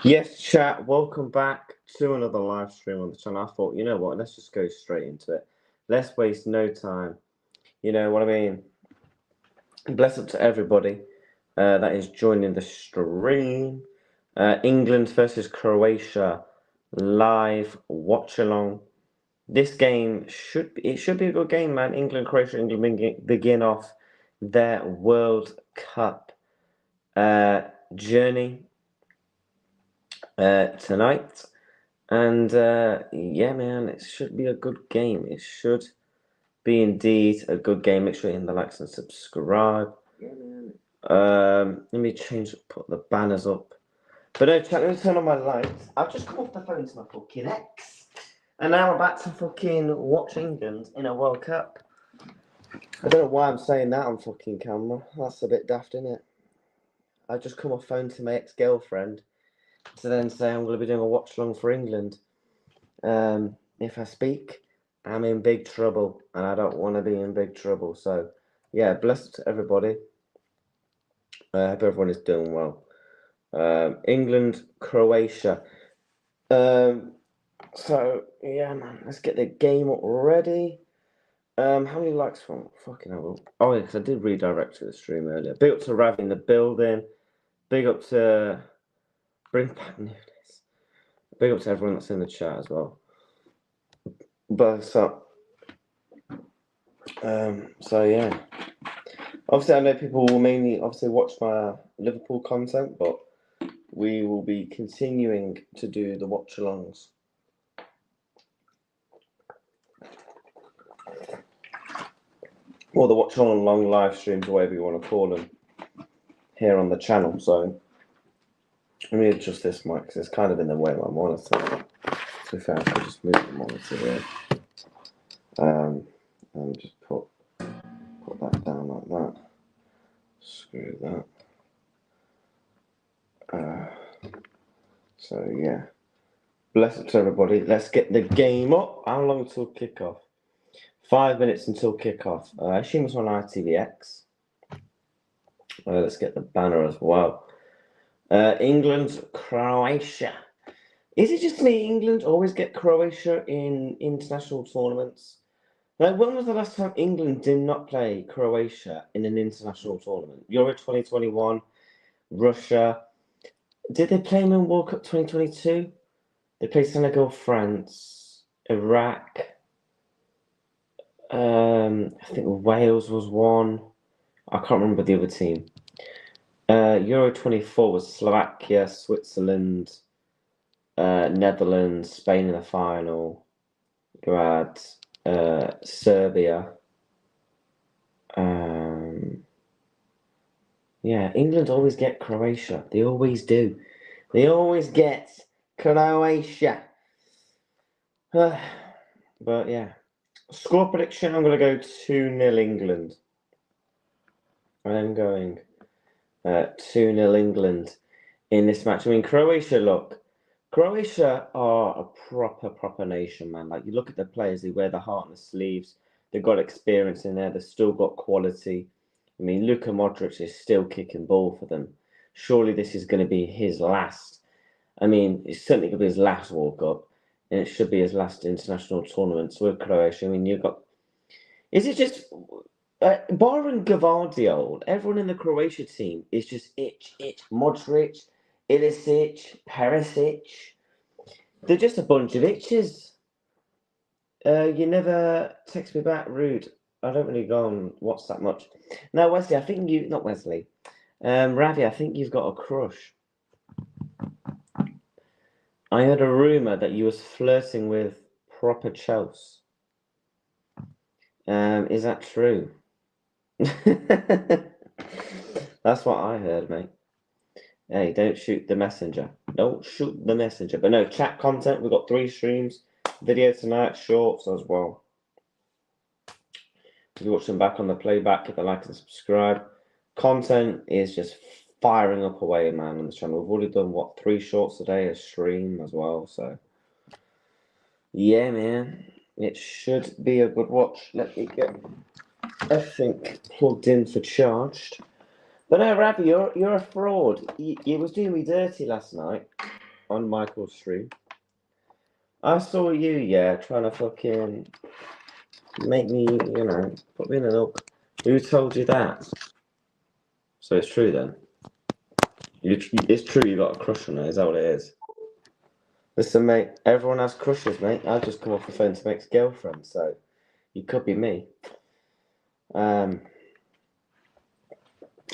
Yes, chat. Welcome back to another live stream on the channel. I thought, you know what? Let's just go straight into it. Let's waste no time. You know what I mean? Bless up to everybody that is joining the stream. England versus Croatia live watch along. This game should be a good game, man. Croatia, England begin off their World Cup journey tonight. And yeah, man, it should be a good game. It should be indeed a good game. Make sure you hit the likes and subscribe. Yeah, man. Let me put the banners up. But no, chat, let me turn on my lights. I've just come off the phone to my fucking ex. And now I'm about to fucking watch England in a World Cup. I don't know why I'm saying that on fucking camera. That's a bit daft, isn't it? I've just come off phone to my ex-girlfriend to then say I'm going to be doing a watch along for England. If I speak, I'm in big trouble, and I don't want to be in big trouble. So, yeah, blessed to everybody. I hope everyone is doing well. England, Croatia. So, yeah, man, let's get the game up ready. How many likes from? Fucking hell. Oh, yeah, because I did redirect to the stream earlier. Big up to Ravi in the building. Big up to Bring Back Newness. Big up to everyone that's in the chat as well. But so yeah. Obviously, I know people will mainly watch my Liverpool content, but we will be continuing to do the watch-alongs. Or the watch-along live streams, or whatever you want to call them, here on the channel. So, let me adjust this mic, because it's kind of in the way of my monitor. To be fair, I could just move the monitor here. And just put that down like that. Screw that. So yeah, bless up to everybody. Let's get the game up. How long until kickoff? 5 minutes until kickoff. I assume it's on ITVX. Let's get the banner as well. England, Croatia. Is it just me? England always get Croatia in international tournaments. Like, when was the last time England did not play Croatia in an international tournament? Euro 2021, Russia. Did they play them in World Cup 2022? They played Senegal, France, Iraq. I think Wales was one. I can't remember the other team. Euro 24 was Slovakia, Switzerland, Netherlands, Spain in the final. You had Serbia. Yeah, England always get Croatia. They always do. They always get Croatia. But yeah. Score prediction, I'm going to go 2-0 England. I'm going 2-0 England in this match. I mean, Croatia are a proper nation, man. Like, you look at the players, they wear the heart on the sleeves. They've got experience in there. They've still got quality. I mean, Luka Modric is still kicking ball for them. Surely this is going to be his last. I mean, it's certainly going to be his last World Cup. And it should be his last international tournaments with Croatia. I mean, you've got... Is it just... barring Gvardiol, everyone in the Croatia team is just itch. Modric, Ilicic, Perisic. They're just a bunch of itches. You never text me back, rude. I don't really go on WhatsApp much. No, Wesley, I think you... Not Wesley. Ravi, I think you've got a crush. I heard a rumour that you was flirting with proper Chelsea. Is that true? That's what I heard, mate. Hey, don't shoot the messenger. Don't shoot the messenger. But no, chat content. We've got 3 streams. Video tonight, shorts as well. If you watch them back on the playback, hit the like and subscribe. Content is just firing up away, man, on the channel. We've already done, 3 shorts a day, a stream as well. So, yeah, man. It should be a good watch. Let me get everything plugged in for charged. But no, Ravi, you're a fraud. You was doing me dirty last night. on Michael's stream. I saw you, yeah, trying to fucking make me, put me in an up. Who told you that? So it's true then. It's true you got a crush on her, is that what it is? Listen, mate, everyone has crushes, mate. I just come off the phone to make a girlfriend, so you could be me.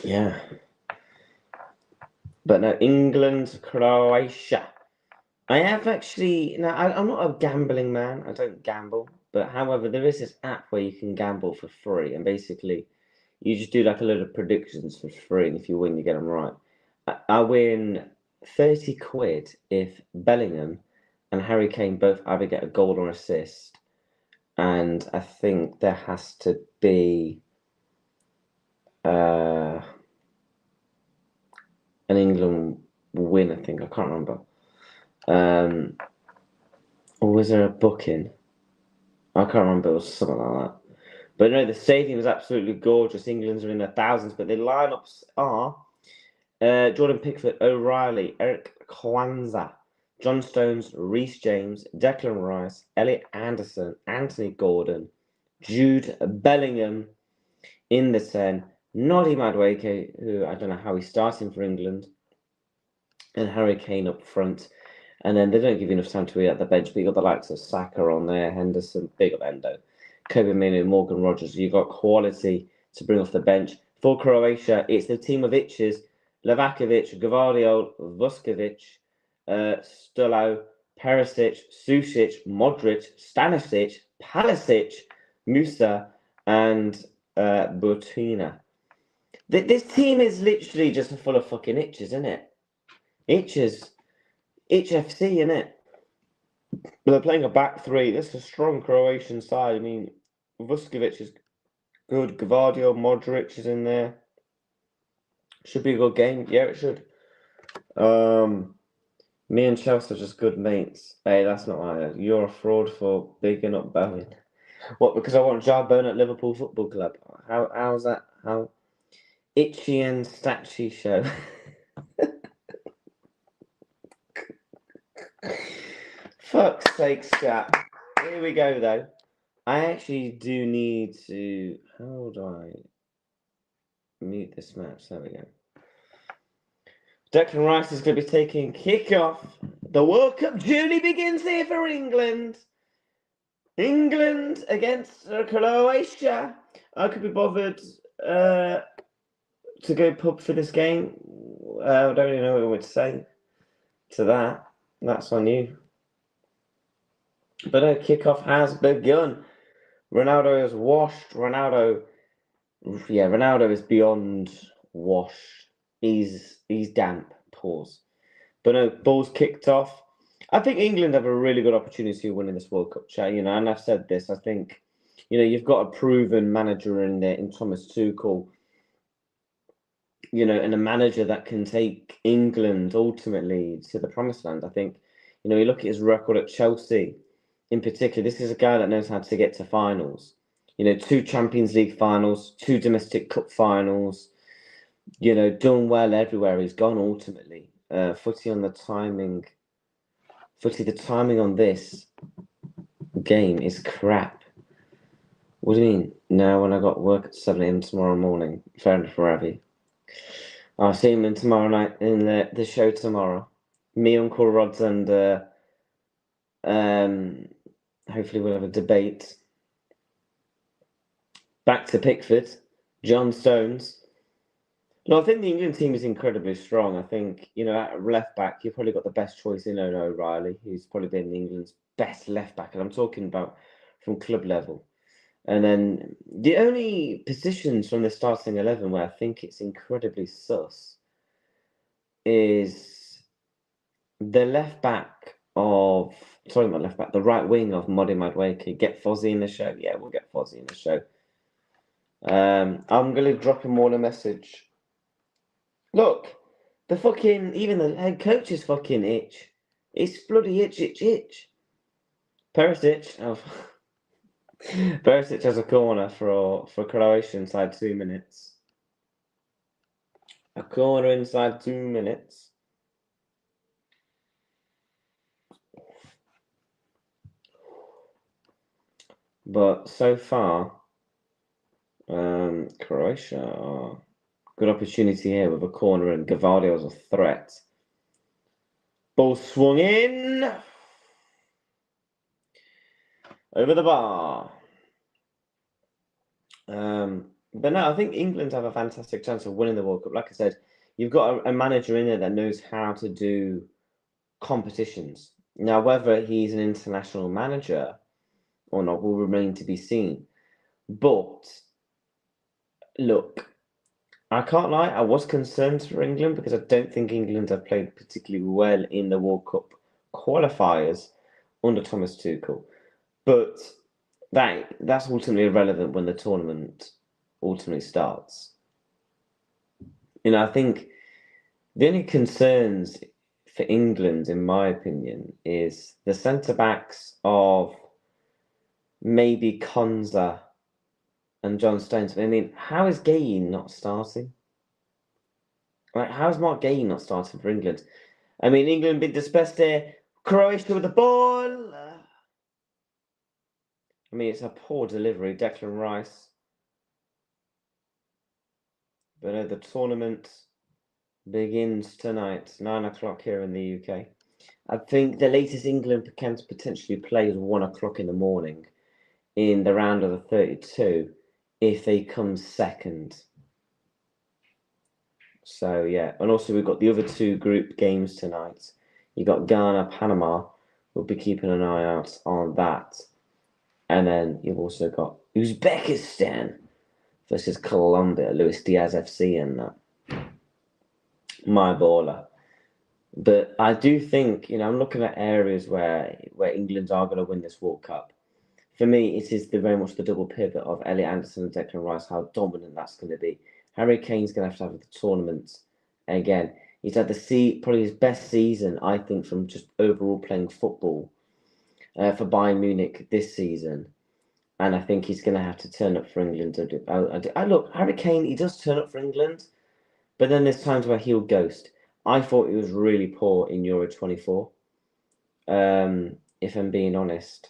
Yeah. But no, England, Croatia. I have actually. Now, I'm not a gambling man. I don't gamble. But however, there is this app where you can gamble for free, and basically, you just do like a load of predictions for free, and if you win, you get them right. I win 30 quid if Bellingham and Harry Kane both either get a goal or assist, and I think there has to be an England win. I think I can't remember. Or was there a booking? I can't remember. It was something like that. But no, the stadium is absolutely gorgeous. England's are in the thousands, but the lineups are Jordan Pickford, O'Reilly, Eric Kwanzaa, John Stones, Reece James, Declan Rice, Elliot Anderson, Anthony Gordon, Jude Bellingham in the 10, Noddy Madueke, who I don't know how he's starting for England, and Harry Kane up front. And then they don't give you enough time to be at the bench, but you got the likes of Saka on there, Henderson, big up Endo, Kobe Mino, Morgan Rogers. You got quality to bring off the bench. For Croatia, it's the team of itches: Lavakovic, Gvardiol, Vuskovic, Stolo, Perisic, Susic, Modric, Stanisic, Palisic, Musa, and Butina. This team is literally just full of fucking itches, isn't it? Itches. HFC, innit? But they're playing a back three. This is a strong Croatian side. I mean, Vuskovic is good. Gvardiol, Modric is in there. Should be a good game. Yeah, it should. Me and Chelsea are just good mates. Hey, that's not right. You're a fraud for bigging up Bowen. What? Because I want Jarbone at Liverpool Football Club. How's that? How? Itchy and Statchy show. Fuck's sake, Scott. Here we go, though. I actually do need to. How do I mute this match? There we go. Declan Rice is going to be taking kick-off. The World Cup journey begins here for England. England against Croatia. I could be bothered to go pub for this game. I don't really know what I would say to that. That's on you. But kick-off has begun. Ronaldo is washed. Ronaldo is beyond washed. He's damp. Pause. But no, ball's kicked off. I think England have a really good opportunity of winning this World Cup, chat. And I've said this. I think, you've got a proven manager in there in Thomas Tuchel. And a manager that can take England ultimately to the promised land. I think, you look at his record at Chelsea. In particular, this is a guy that knows how to get to finals. 2 Champions League finals, 2 domestic cup finals. Done well everywhere he's gone ultimately. The timing on this game is crap. What do you mean? No, when I got work at 7 a.m. tomorrow morning. Fair enough, Ravi. I'll see him tomorrow night in the show tomorrow. Me, Uncle Rods, and hopefully we'll have a debate. Back to Pickford, John Stones. No, I think the England team is incredibly strong. I think, at left back, you've probably got the best choice in O'Reilly, who's probably been England's best left back. And I'm talking about from club level. And then the only positions from the starting 11 where I think it's incredibly sus is the left back of, sorry, not left back, the right wing of Noddy Madueke. Get Fozzie in the show. Yeah, we'll get Fozzie in the show. I'm going to drop him all a message. Look, even the head coach's fucking itch. It's bloody itch. Perisic, Perisic has a corner for Croatia inside 2 minutes. A corner inside 2 minutes. But so far, Croatia, good opportunity here with a corner, and Gavardio's a threat. Ball swung in over the bar. But no, I think England have a fantastic chance of winning the World Cup. Like I said, you've got a manager in there that knows how to do competitions. Now, whether he's an international manager or not will remain to be seen. But look, I can't lie, I was concerned for England because I don't think England have played particularly well in the World Cup qualifiers under Thomas Tuchel. But that's ultimately irrelevant when the tournament ultimately starts. I think the only concerns for England, in my opinion, is the centre-backs of maybe Konza and John Stones. I mean, how is Gay not starting? How is Mark Gay not starting for England? I mean, England beat Despeste, Croatia with the ball. I mean, it's a poor delivery, Declan Rice. But the tournament begins tonight, 9 o'clock here in the UK. I think the latest England can potentially play is 1 o'clock in the morning in the round of the 32 if they come second. So, yeah. And also, we've got the other two group games tonight. You've got Ghana, Panama. We'll be keeping an eye out on that. And then you've also got Uzbekistan versus Colombia, Luis Diaz FC and that. My baller. But I do think, I'm looking at areas where England are going to win this World Cup. For me, it is very much the double pivot of Elliot Anderson and Declan Rice, how dominant that's going to be. Harry Kane's going to have the tournament again. He's had probably his best season, I think, from just overall playing football for Bayern Munich this season. And I think he's going to have to turn up for England. Look, Harry Kane, he does turn up for England, but then there's times where he'll ghost. I thought he was really poor in Euro 24, if I'm being honest.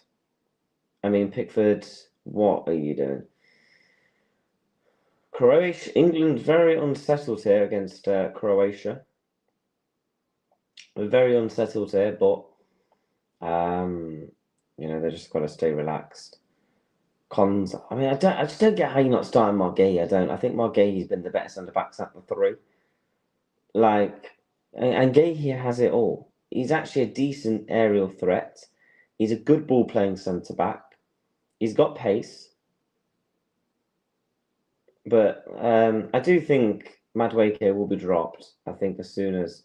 I mean, Pickford, what are you doing? England very unsettled here against Croatia. Very unsettled here, but they just got to stay relaxed. Cons. I mean, I just don't get how you're not starting Margay. I think Margay's been the better centre backs at the three. And Gay has it all. He's actually a decent aerial threat. He's a good ball playing centre back. He's got pace. But I do think Madueke will be dropped, I think, as soon as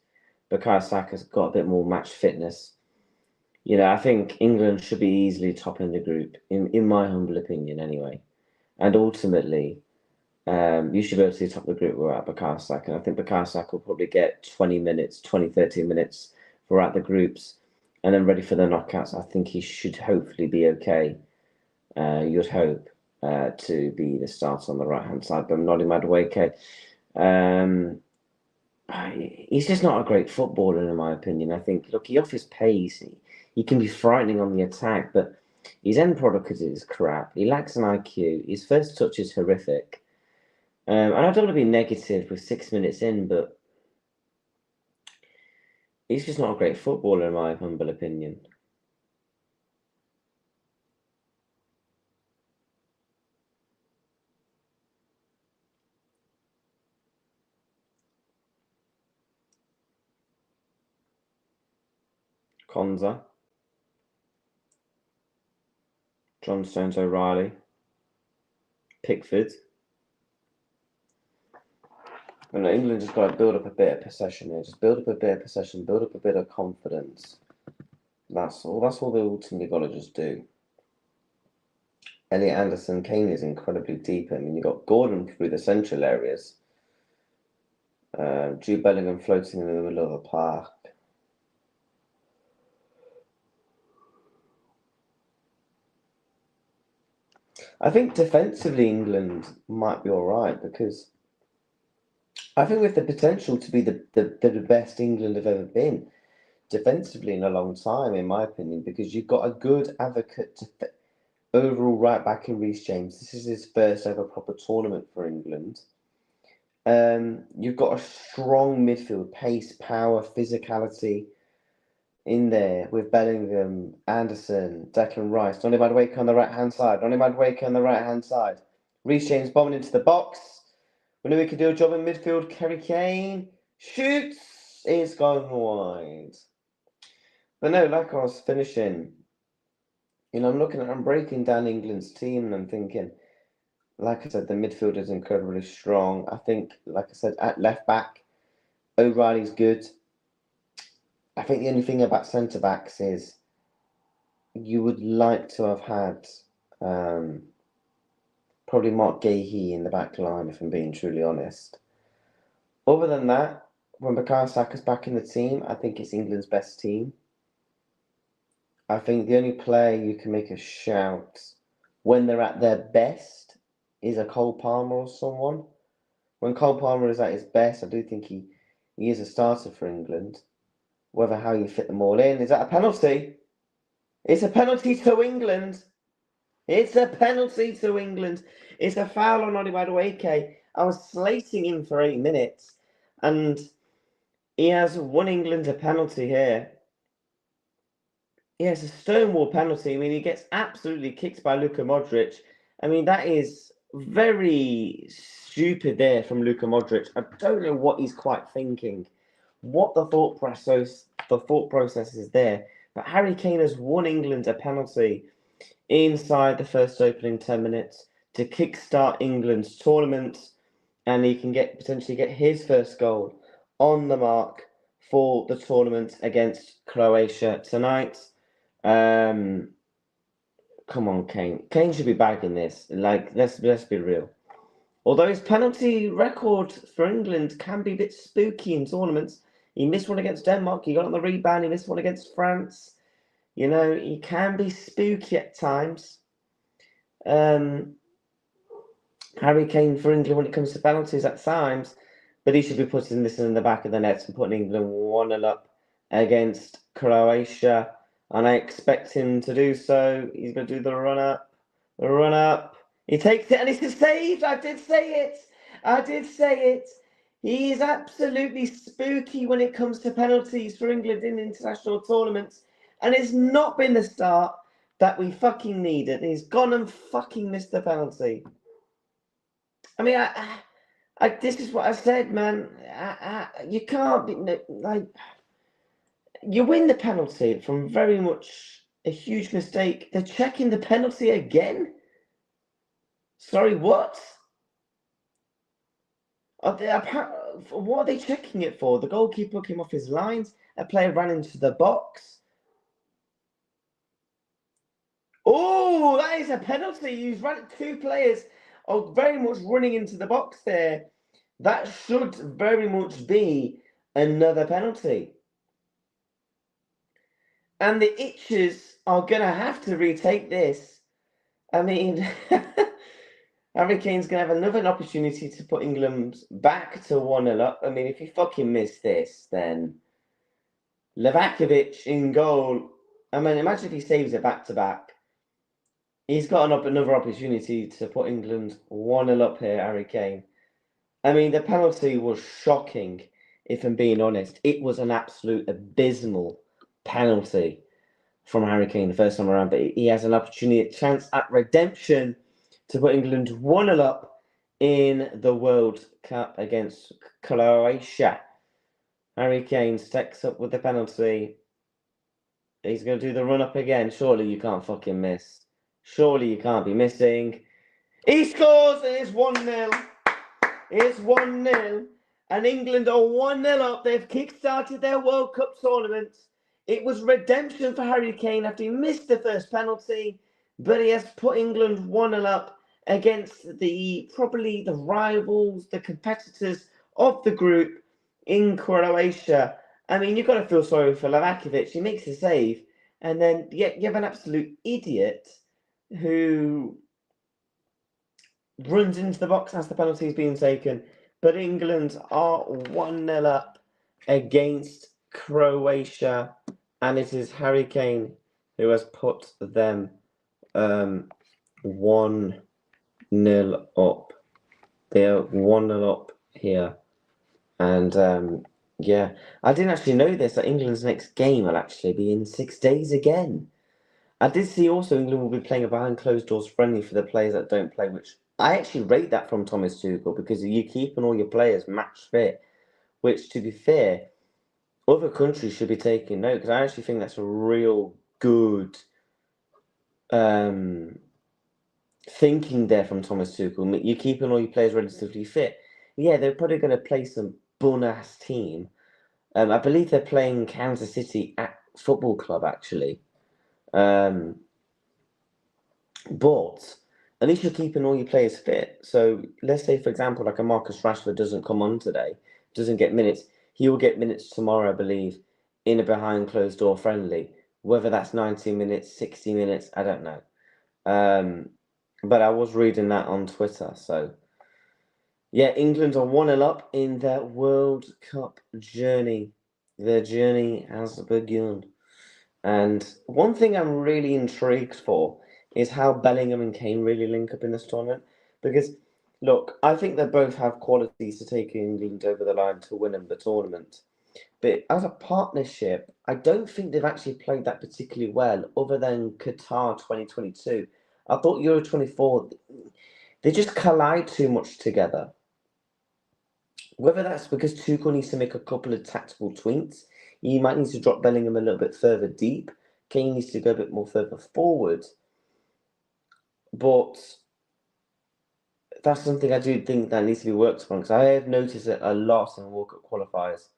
Bukayo Saka's got a bit more match fitness. I think England should be easily topping the group, in my humble opinion, anyway. And ultimately, you should be able to top the group without Bukayo Saka. And I think Bukayo Saka will probably get 30 minutes throughout the groups and then ready for the knockouts. I think he should hopefully be okay. You'd hope to be the starter on the right-hand side, but Noni Madueke, he's just not a great footballer, in my opinion. I think, look, he offers pace. He can be frightening on the attack, but his end product is crap. He lacks an IQ. His first touch is horrific. And I don't want to be negative with 6 minutes in, but he's just not a great footballer, in my humble opinion. Konza, John Stones O'Reilly, Pickford. And England just got to build up a bit of possession here. Just build up a bit of possession, build up a bit of confidence. That's all they ultimately got to just do. Elliot Anderson, Kane is incredibly deep. I mean, you've got Gordon through the central areas. Jude Bellingham floating in the middle of the park. I think defensively England might be all right because I think we have the potential to be the best England have ever been defensively in a long time, in my opinion, because you've got a good advocate overall right back in Reece James. This is his first ever proper tournament for England. You've got a strong midfield, pace, power, physicality in there with Bellingham, Anderson, Declan Rice, Donny Madueke on the right-hand side. Reece James bombing into the box. We knew he could do a job in midfield. Harry Kane shoots. It's gone wide. But no, like I was finishing, I'm breaking down England's team and I'm thinking, like I said, the midfield is incredibly strong. I think, like I said, at left back, O'Reilly's good. I think the only thing about centre backs is you would like to have had probably Mark Gahey in the back line, if I'm being truly honest. Other than that, when Bukayo Saka's back in the team, I think it's England's best team. I think the only player you can make a shout when they're at their best is a Cole Palmer or someone. When Cole Palmer is at his best, I do think he is a starter for England. Whether how you fit them all in. Is that a penalty? It's a penalty to England. It's a penalty to England. It's a foul on Donny Madueke. I was slating him for 8 minutes, and he has won England a penalty here. Yeah, it's a stonewall penalty. I mean, he gets absolutely kicked by Luka Modric. I mean, that is very stupid there from Luka Modric. I don't know what he's quite thinking, what the thought process is there. But Harry Kane has won England a penalty inside the first opening 10 minutes to kickstart England's tournament, and he can potentially get his first goal on the mark for the tournament against Croatia tonight. Come on, Kane. Kane should be bagging this. Like, let's be real. Although his penalty record for England can be a bit spooky in tournaments. He missed one against Denmark. He got on the rebound. He missed one against France. He can be spooky at times. Harry Kane for England when it comes to penalties at times. But he should be putting this in the back of the net and putting England 1-0 up against Croatia. And I expect him to do so. He's going to do the run up. He takes it and it's saved. I did say it. He is absolutely spooky when it comes to penalties for England in international tournaments. And it's not been the start that we fucking needed. He's gone and fucking missed the penalty. I mean, this is what I said, man. You can't be like... You win the penalty from very much a huge mistake. They're checking the penalty again? Sorry, what? What are they checking it for? The goalkeeper came off his lines. A player ran into the box. Oh, that is a penalty. He's run 2 players are very much running into the box there. That should very much be another penalty. And the Itchers are going to have to retake this. I mean, Harry Kane's going to have another opportunity to put England back to 1-0 up. I mean, if you fucking miss this, then Livakovic in goal. I mean, imagine if he saves it back-to-back. He's got another opportunity to put England 1-0 up here, Harry Kane. I mean, the penalty was shocking, if I'm being honest. It was an absolute abysmal penalty from Harry Kane the first time around, but he has an opportunity, a chance at redemption to put England 1-0 up in the World Cup against Croatia. Harry Kane stacks up with the penalty. He's going to do the run-up again. Surely you can't fucking miss. Surely you can't be missing. He scores! It's 1-0. It's 1-0. And England are 1-0 up. They've kick-started their World Cup tournament. It was redemption for Harry Kane after he missed the first penalty, but he has put England 1-0 up against probably the rivals, the competitors of the group in Croatia. I mean, you've got to feel sorry for Livakovic. He makes a save, and then you have an absolute idiot who runs into the box as the penalty is being taken. But England are 1-0 up against Croatia, and it is Harry Kane who has put them 1-0 up. They're 1-0 up here. And yeah, I didn't actually know this, that England's next game will actually be in 6 days again. I did see also England will be playing a behind closed doors friendly for the players that don't play, which I actually rate that from Thomas Tuchel, because you're keeping all your players match fit, which, to be fair, other countries should be taking note, because I actually think that's a real good thinking there from Thomas Tuchel. You're keeping all your players relatively fit. Yeah, they're probably going to play some bun-ass team. I believe they're playing Kansas City at Football Club, actually. But at least you're keeping all your players fit. So let's say, for example, like a Marcus Rashford doesn't come on today, doesn't get minutes. He will get minutes tomorrow, I believe, in a behind closed door friendly. Whether that's 90 minutes, 60 minutes, I don't know. But I was reading that on Twitter. So yeah, England are 1-0 up in their World Cup journey. Their journey has begun. And one thing I'm really intrigued for is how Bellingham and Kane really link up in this tournament. Because, look, I think they both have qualities to take England over the line to win the tournament. But as a partnership, I don't think they've actually played that particularly well, other than Qatar 2022. I thought Euro 24, they just collide too much together. Whether that's because Tuchel needs to make a couple of tactical tweaks, you might need to drop Bellingham a little bit further deep. Kane needs to go a bit more further forward. But that's something I do think that needs to be worked upon, because I have noticed it a lot in World Cup qualifiers.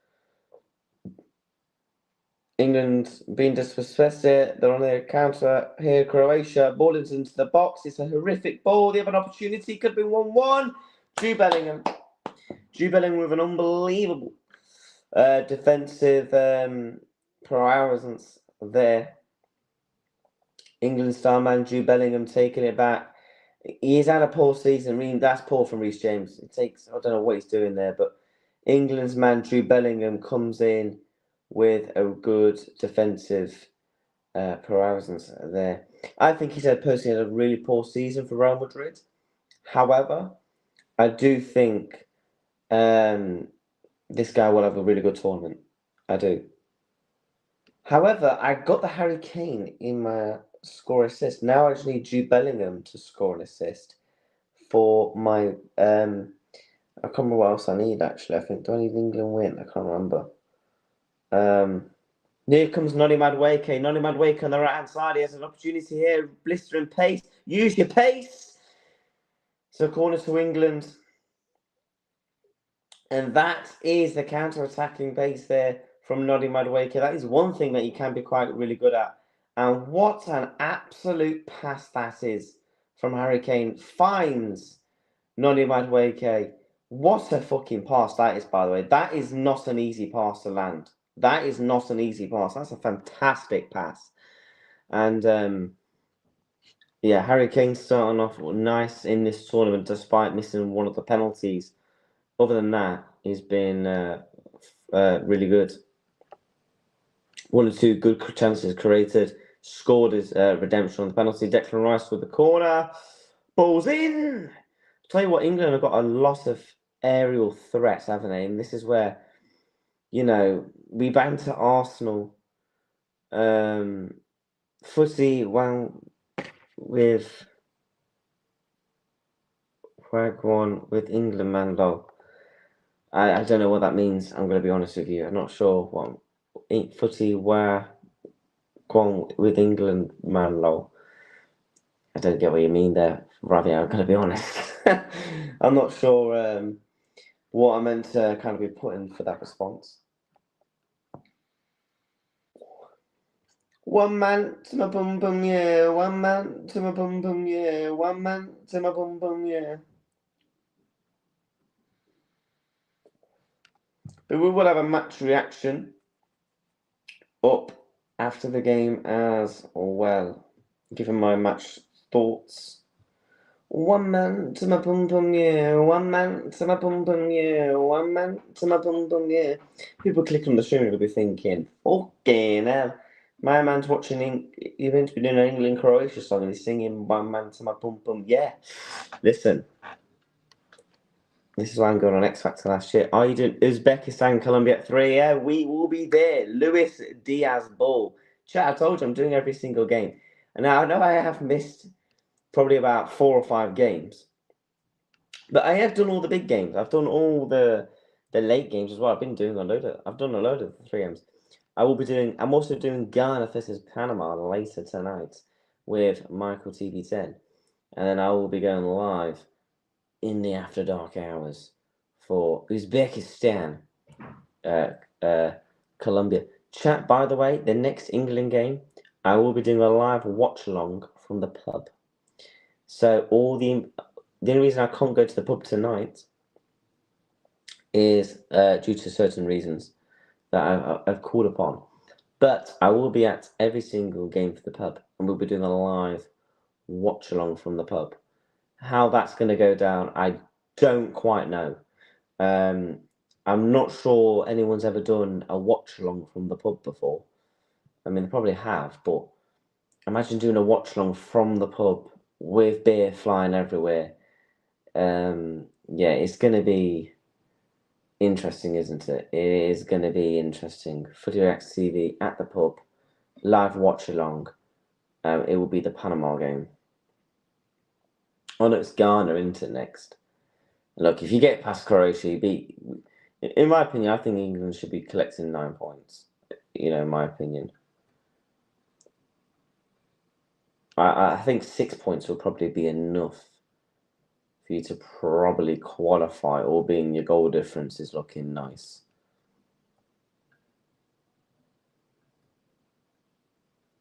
England being dispossessed, they're on their counter here. Croatia, ball into the box. It's a horrific ball. They have an opportunity. Could be 1-1. Jude Bellingham with an unbelievable defensive prowess there. England star man Jude Bellingham taking it back. He's had a poor season. I mean, that's poor from Reece James. I don't know what he's doing there, but England's man Jude Bellingham comes in with a good defensive prowess there. I think he's personally had a really poor season for Real Madrid. However, I do think this guy will have a really good tournament. I do. However, I got the Harry Kane in my score assist. Now I just need Jude Bellingham to score an assist for my. I can't remember what else I need actually. I think, do I need England win? I can't remember. Here comes Noni Madueke. Noni Madueke on the right hand side. He has an opportunity here. Blistering pace. Use your pace. So corner to England. And that is the counter-attacking pace there from Noni Madueke. That is one thing that he can be quite really good at. And what an absolute pass that is from Harry Kane. Finds Noni Madueke. What a fucking pass that is, by the way. That is not an easy pass to land. That is not an easy pass. That's a fantastic pass. And yeah, Harry Kane starting off nice in this tournament despite missing one of the penalties. Other than that, he's been really good. 1 or 2 good chances created. Scored his redemption on the penalty. Declan Rice with the corner. Ball's in. Tell you what, England have got a lot of aerial threats, haven't they? And this is where, you know, we banter Arsenal. Footy with Wagwan with England, man, lol. I don't know what that means. I'm going to be honest with you. I'm not sure what footy wagwan with England, man, lol. I don't get what you mean there, Ravi. I'm going to be honest. I'm not sure what I meant to kind of be putting for that response. One man to my bum bum, yeah. One man to my bum bum, yeah. One man to my bum bum, yeah. But we will have a match reaction up after the game as well, given my match thoughts. One man to my bum bum, yeah. One man to my bum bum, yeah. One man to my bum bum, yeah. People clicking on the stream will be thinking, okay, now My man's watching. You're meant to be doing an England Croatia song, and he's singing "One Man to My Pum Pum." Yeah, listen. This is why I'm going on X Factor last year. Are you doing Uzbekistan, Colombia at 3? Yeah, we will be there. Luis Diaz Ball. Chat, I told you I'm doing every single game. And now I know I have missed probably about 4 or 5 games. But I have done all the big games. I've done all the late games as well. I've done a load of the 3Ms. I'm also doing Ghana versus Panama later tonight with Michael TV10. And then I will be going live in the after dark hours for Uzbekistan, uh, uh, Colombia. Chat, by the way, the next England game, I will be doing a live watch along from the pub. So the only reason I can't go to the pub tonight is due to certain reasons that I've called upon. But I will be at every single game for the pub, and we'll be doing a live watch along from the pub. How that's going to go down, I don't quite know. I'm not sure anyone's ever done a watch along from the pub before. I mean, they probably have, but imagine doing a watch along from the pub with beer flying everywhere. Yeah, it's going to be interesting, isn't it? It is going to be interesting. Footy Reacts TV at the pub, live watch along. It will be the Panama game. Oh no, it's Ghana, isn't it, next? Look, if you get past Croatia, you beat. In my opinion, I think England should be collecting 9 points. In my opinion. I think 6 points will probably be enough for you to probably qualify, or being your goal difference is looking nice.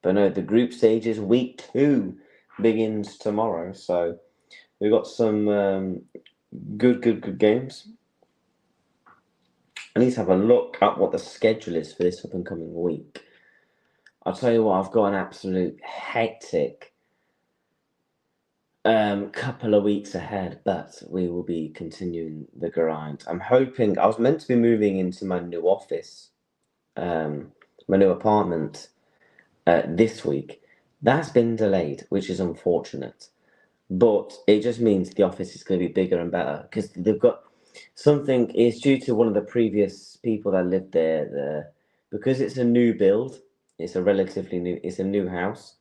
But no, the group stages week 2 begins tomorrow, so we've got some good games. I need to have a look at what the schedule is for this up and coming week. I'll tell you what, I've got an absolute hectic couple of weeks ahead, but we will be continuing the grind. I'm hoping I was meant to be moving into my new office, my new apartment, this week. That's been delayed, which is unfortunate. But it just means the office is going to be bigger and better because they've got something. It's due to one of the previous people that lived there. Because it's a new build. It's a new house.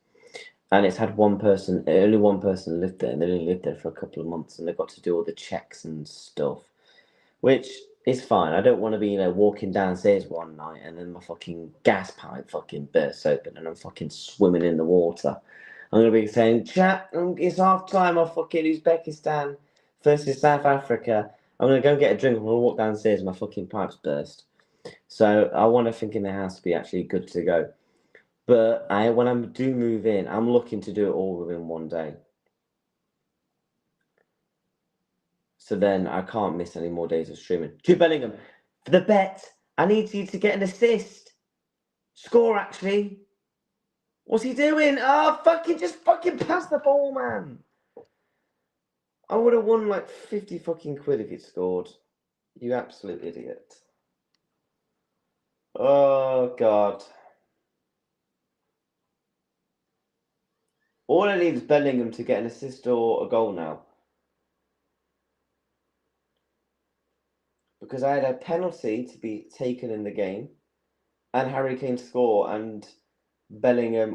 And it's had only one person lived there, and they only lived there for a couple of months, and they've got to do all the checks and stuff, which is fine. I don't want to be, walking downstairs one night and then my fucking gas pipe fucking bursts open and I'm fucking swimming in the water. I'm going to be saying, chat, it's half time of fucking Uzbekistan versus South Africa. I'm going to go get a drink and we'll walk downstairs and my fucking pipe's burst. So I want everything in the house to be actually good to go. But when I do move in, I'm looking to do it all within one day. So then I can't miss any more days of streaming. Jude Bellingham, for the bet, I need you to get an assist. Score, actually. What's he doing? Oh, just fucking pass the ball, man. I would have won like 50 fucking quid if he'd scored. You absolute idiot. Oh, God. All I need is Bellingham to get an assist or a goal now. Because I had a penalty to be taken in the game, and Harry Kane to score, and Bellingham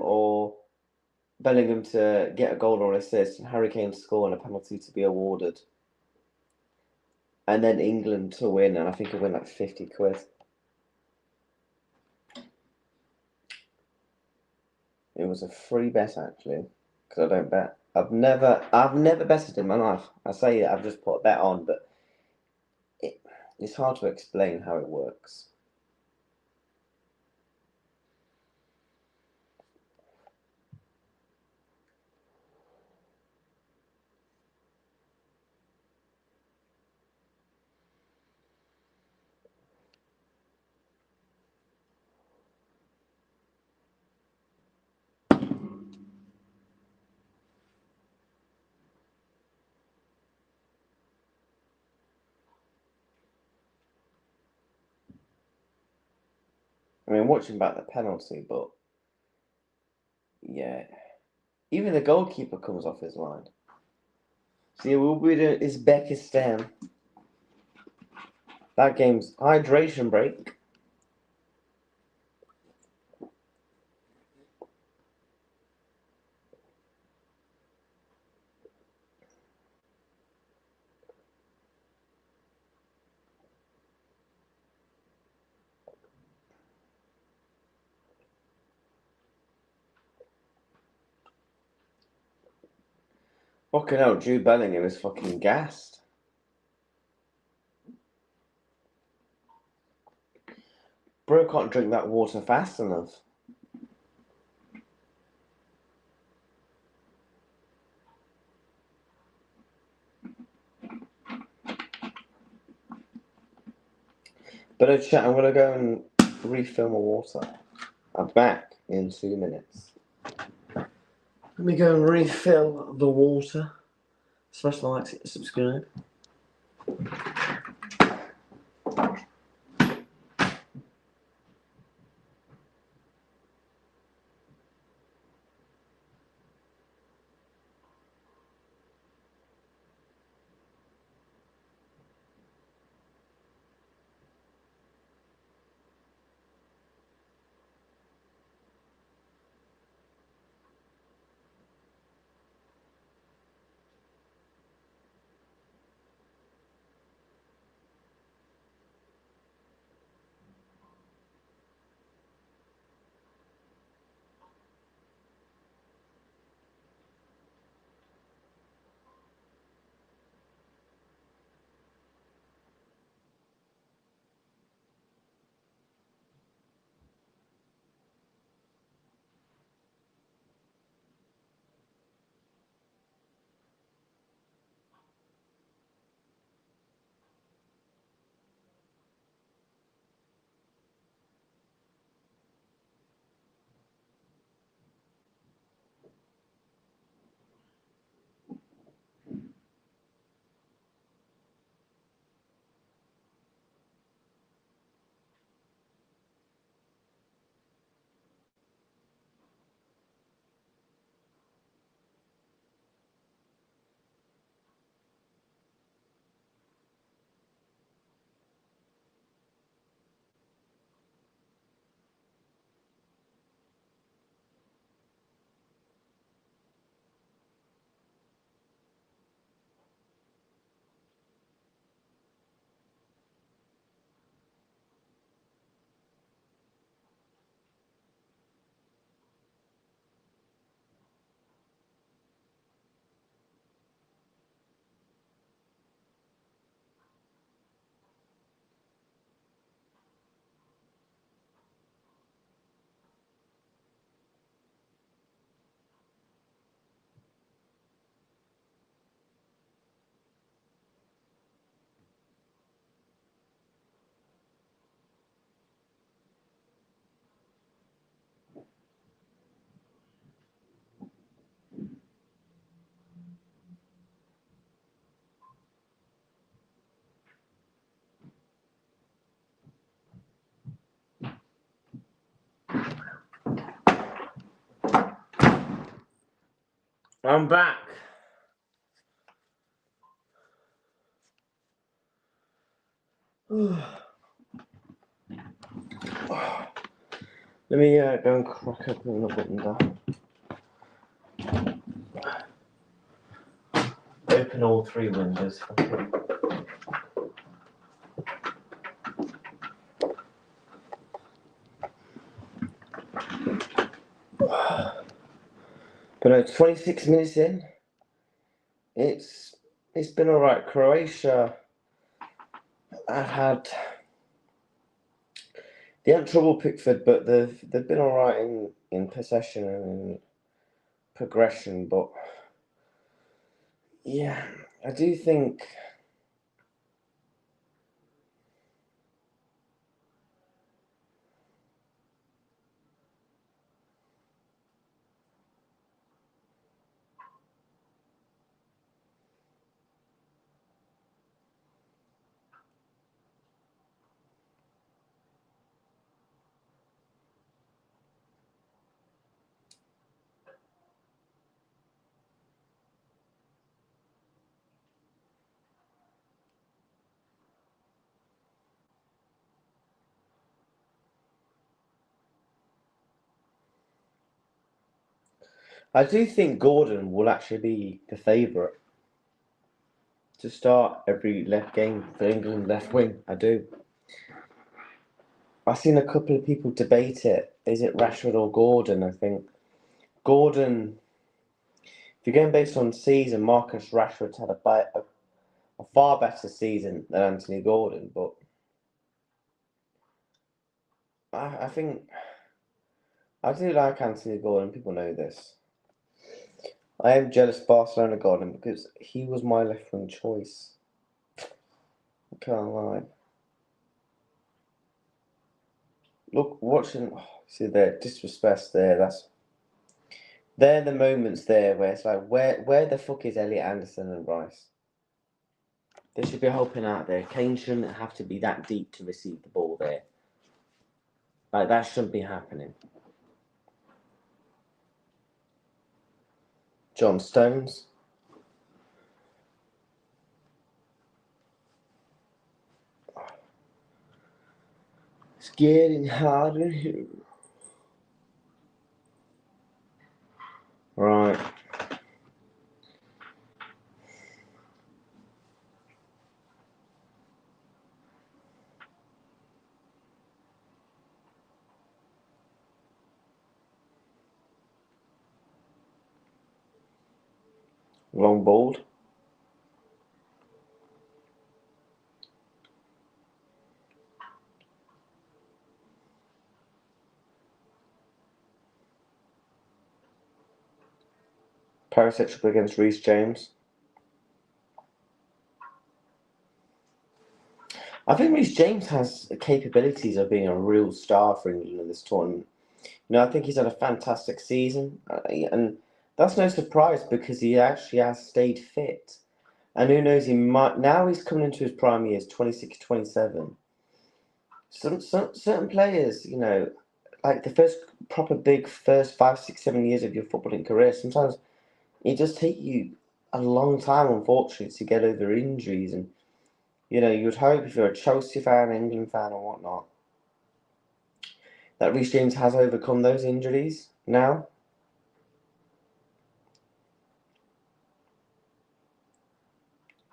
to get a goal or assist, and Harry Kane to score, and a penalty to be awarded. And then England to win, and I think it'll win like 50 quid. It was a free bet, actually, because I don't bet. I've never betted in my life. I say that I've just put a bet on, but it's hard to explain how it works. I mean, watching back the penalty, but Yeah. Even the goalkeeper comes off his line. So yeah, we'll be doing Uzbekistan. That game's hydration break. Fucking hell, Jude Bellingham is fucking gassed. Bro can't drink that water fast enough. But chat, I'm gonna go and refill my water. I'm back in 2 minutes. Let me go and refill the water. Smash the like, subscribe. I'm back. Let me go and crack open the button down. Open all 3 windows. But 26 minutes in, it's been alright. Croatia, I've had they haven't trouble Pickford, but they've been alright in possession and in progression. But yeah, I do think. I do think Gordon will actually be the favourite to start every left game for England left wing. I do. I've seen a couple of people debate it. Is it Rashford or Gordon? I think Gordon. If you're going based on season, Marcus Rashford's had a far better season than Anthony Gordon, but I think I do like Anthony Gordon. People know this. I am jealous Barcelona got him because he was my left wing choice. I can't lie. Look, watching. Oh, see there, disrespect there. They're the moments there where it's like, where the fuck is Elliot Anderson and Rice? They should be helping out there. Kane shouldn't have to be that deep to receive the ball there. Like, that shouldn't be happening. John Stones. It's getting harder here. Right. Long ball. Parasexual against Reece James. I think Reece James has the capabilities of being a real star for England in this tournament. I think he's had a fantastic season, and that's no surprise because he actually has stayed fit. And who knows, he might now he's coming into his prime years, 26, 27. Some certain players, like the first proper big first 5, 6, 7 years of your footballing career, sometimes it does take you a long time, unfortunately, to get over injuries. And you would hope if you're a Chelsea fan, England fan, or whatnot, that Reece James has overcome those injuries now.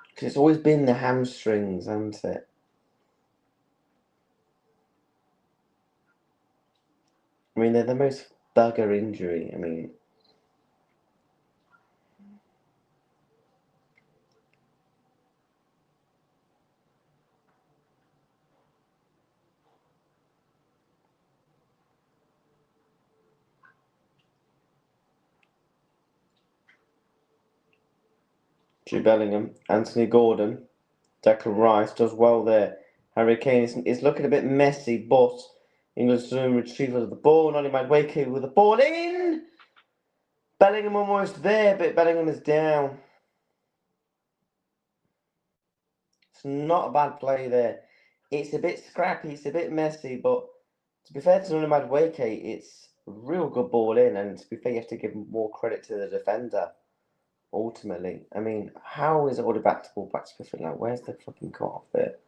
Because it's always been the hamstrings, hasn't it? I mean, they're the most bugger injury. I mean, Jude Bellingham, Anthony Gordon, Declan Rice does well there. Harry Kane is looking a bit messy, but England's doing retrieval of the ball. Nolly Madueke with the ball in. Bellingham almost there, but Bellingham is down. It's not a bad play there. It's a bit scrappy, it's a bit messy, but to be fair to Nolly Madueke, it's a real good ball in, and to be fair, you have to give more credit to the defender. Ultimately, I mean, how is it all back to ball back to Griffin? Like, where's the fucking cut off bit?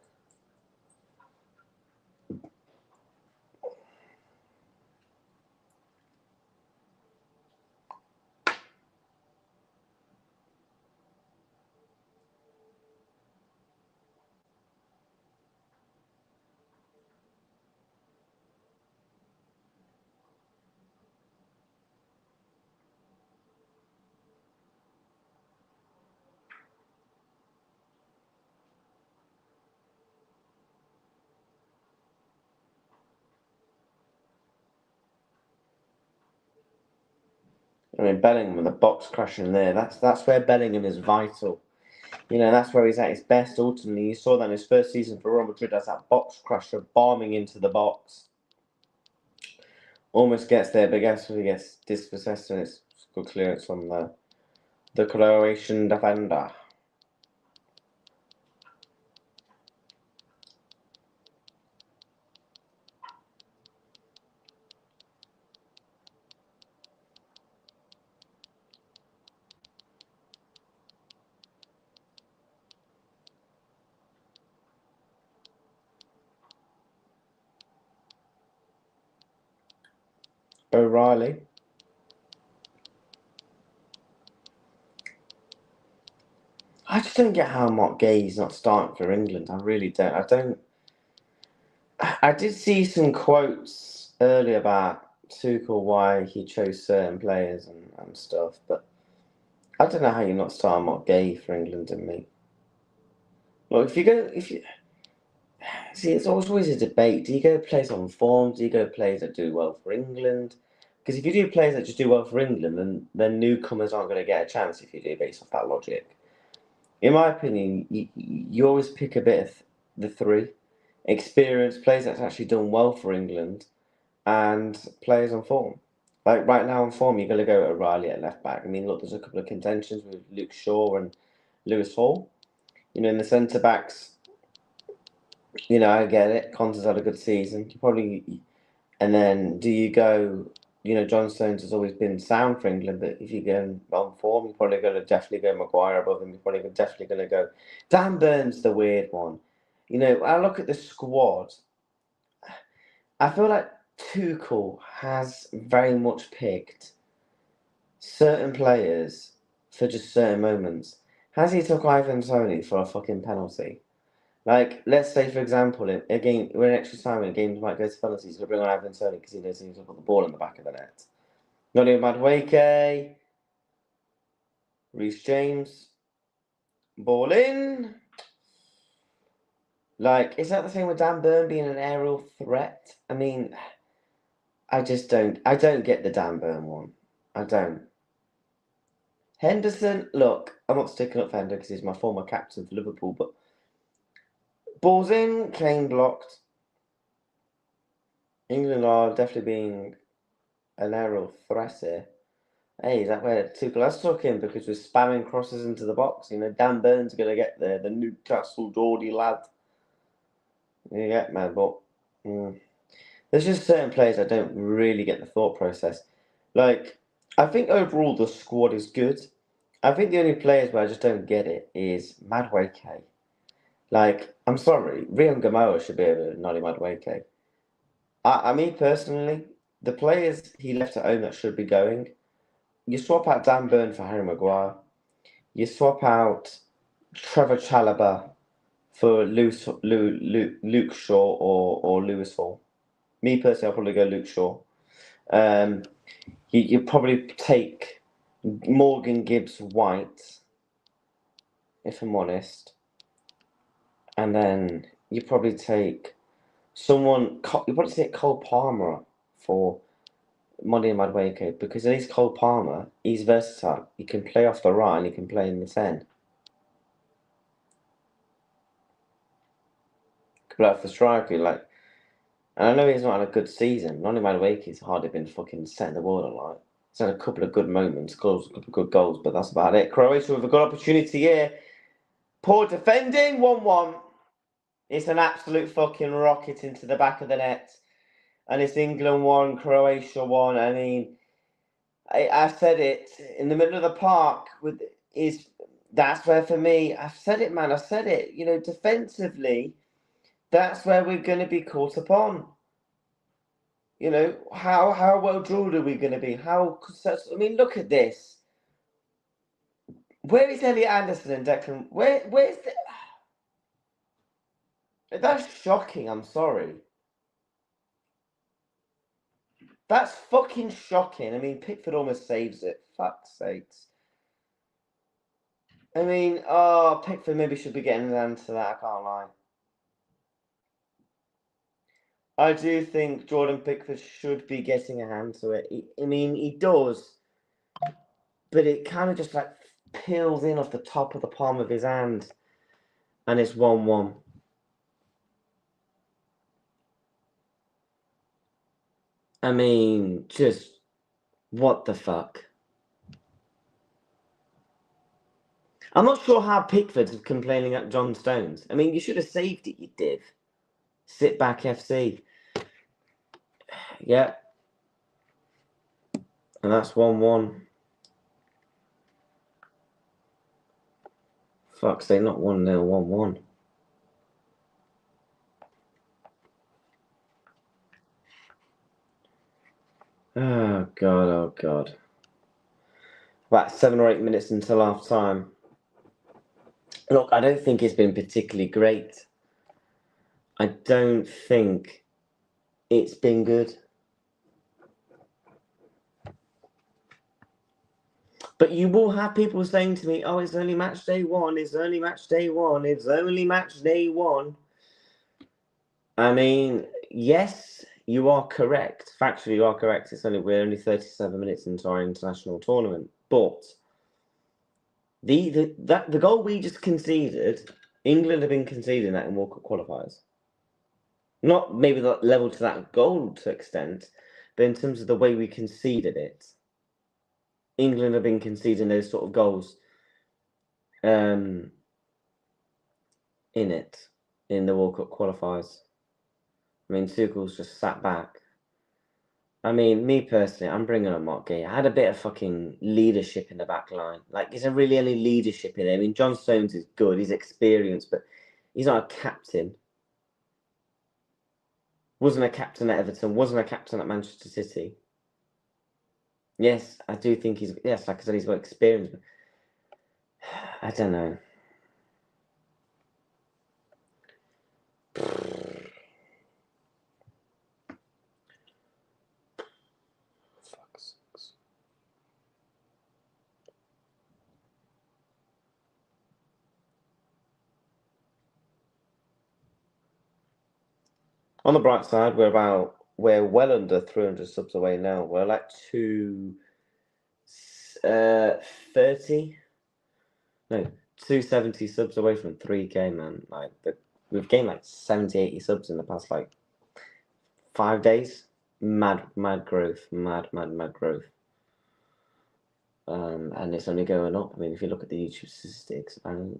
I mean, Bellingham and the box crashing there. That's where Bellingham is vital. That's where he's at his best. Ultimately, you saw that in his first season for Real Madrid as that box crusher bombing into the box. Almost gets there, but guess what? He gets dispossessed, and it's good clearance from the Croatian defender. O'Reilly. I just don't get how Mark Gay's not starting for England. I really don't. I did see some quotes earlier about Tuchel, why he chose certain players and stuff, but I don't know how you're not starting Mark Gay for England and me. Look, if you see, it's always a debate. Do you go players on form? Do you go players that do well for England? Because if you do players that just do well for England, then newcomers aren't going to get a chance if you do based off that logic. In my opinion, you always pick a bit of the three. Experienced players that's actually done well for England and players on form. Like right now on form, you're going to go O'Reilly at left back. I mean, look, there's a couple of contentions with Luke Shaw and Lewis Hall. In the centre backs, I get it. Conte's had a good season. And then do you go? John Stones has always been sound for England, but if you go on form, you're probably going to definitely go Maguire above him. You're probably definitely going to go. Dan Burn's the weird one. I look at the squad. I feel like Tuchel has very much picked certain players for just certain moments. Has he took Ivan Toney for a fucking penalty? Like, let's say, for example, in a game, when an extra time and games might go to penalties, he'll bring on Ivan Toney because he knows he needs to put the ball in the back of the net. Noni Madueke, Reece James, ball in. Like, is that the same with Dan Burn being an aerial threat? I mean, I don't get the Dan Burn one. I don't. Henderson, look, I'm not sticking up for Henderson because he's my former captain for Liverpool, but balls in, Kane blocked. England are definitely being an aerial threat here. Hey, is that where Tuchel has took him because we're spamming crosses into the box? Dan Burn's going to get there, the Newcastle Geordie lad. Yeah, man, but there's just certain players I don't really get the thought process. Like, I think overall the squad is good. I think the only players where I just don't get it is Madueke. Like, I'm sorry, Rian Gamoa should be able to Nolly Madueke. I mean, personally, the players he left at home that should be going, you swap out Dan Burn for Harry Maguire. You swap out Trevor Chalobah for Luke Shaw or Lewis Hall. Me personally, I'll probably go Luke Shaw. You probably take Morgan Gibbs White, if I'm honest, and then you probably take someone. You probably take Cole Palmer for Monday and Madueke because at least Cole Palmer, he's versatile. He can play off the right and he can play in the 10. Play off the striker, like. And I know he's not had a good season. Noni Madueke's hardly been fucking setting the world alight. He's had a couple of good moments, a couple of good goals, but that's about it. Croatia with a good opportunity here. Poor defending, 1-1. It's an absolute fucking rocket into the back of the net. And it's England 1, Croatia 1. I mean, I said it in the middle of the park. That's where for me, I've said it, man. I've said it. Defensively, that's where we're going to be caught upon. How well drilled are we going to be? I mean, look at this. Where is Elliot Anderson and Declan? Where's the... That's shocking, I'm sorry. That's fucking shocking. I mean, Pickford almost saves it. Fuck's sakes. I mean, Pickford maybe should be getting an answer to that, I can't lie. I do think Jordan Pickford should be getting a hand to it. He does. But it kind of just like peels in off the top of the palm of his hand. And it's 1-1. I mean, just what the fuck? I'm not sure how Pickford's complaining at John Stones. I mean, you should have saved it, you div. Sit back FC. Yep. And that's 1-1. Fuck's sake, not 1-0, 1-1. Oh, God, oh, God. About 7 or 8 minutes until half time. Look, I don't think it's been particularly great. I don't think it's been good. But you will have people saying to me, oh, it's only match day one, it's only match day one, it's only match day one. I mean, yes, you are correct. Factually, you are correct. We're only 37 minutes into our international tournament. But the goal we just conceded, England have been conceding that in World Cup qualifiers. Not maybe the level to that goal to extent, but in terms of the way we conceded it, England have been conceding those sort of goals in the World Cup qualifiers. I mean, Tuchel's just sat back. I mean, me personally, I'm bringing on Mark Gay. I had a bit of fucking leadership in the back line. Like, is there really any leadership in there? I mean, John Stones is good, he's experienced, but he's not a captain. Wasn't a captain at Everton, wasn't a captain at Manchester City. Yes, I do think like I said, he's got experience, but I don't know. On the bright side, we're well under 300 subs away now. We're like 270 subs away from 3K, man. Like we've gained like 70, 80 subs in the past like 5 days. Mad growth, mad growth. And it's only going up. I mean, if you look at the YouTube statistics, and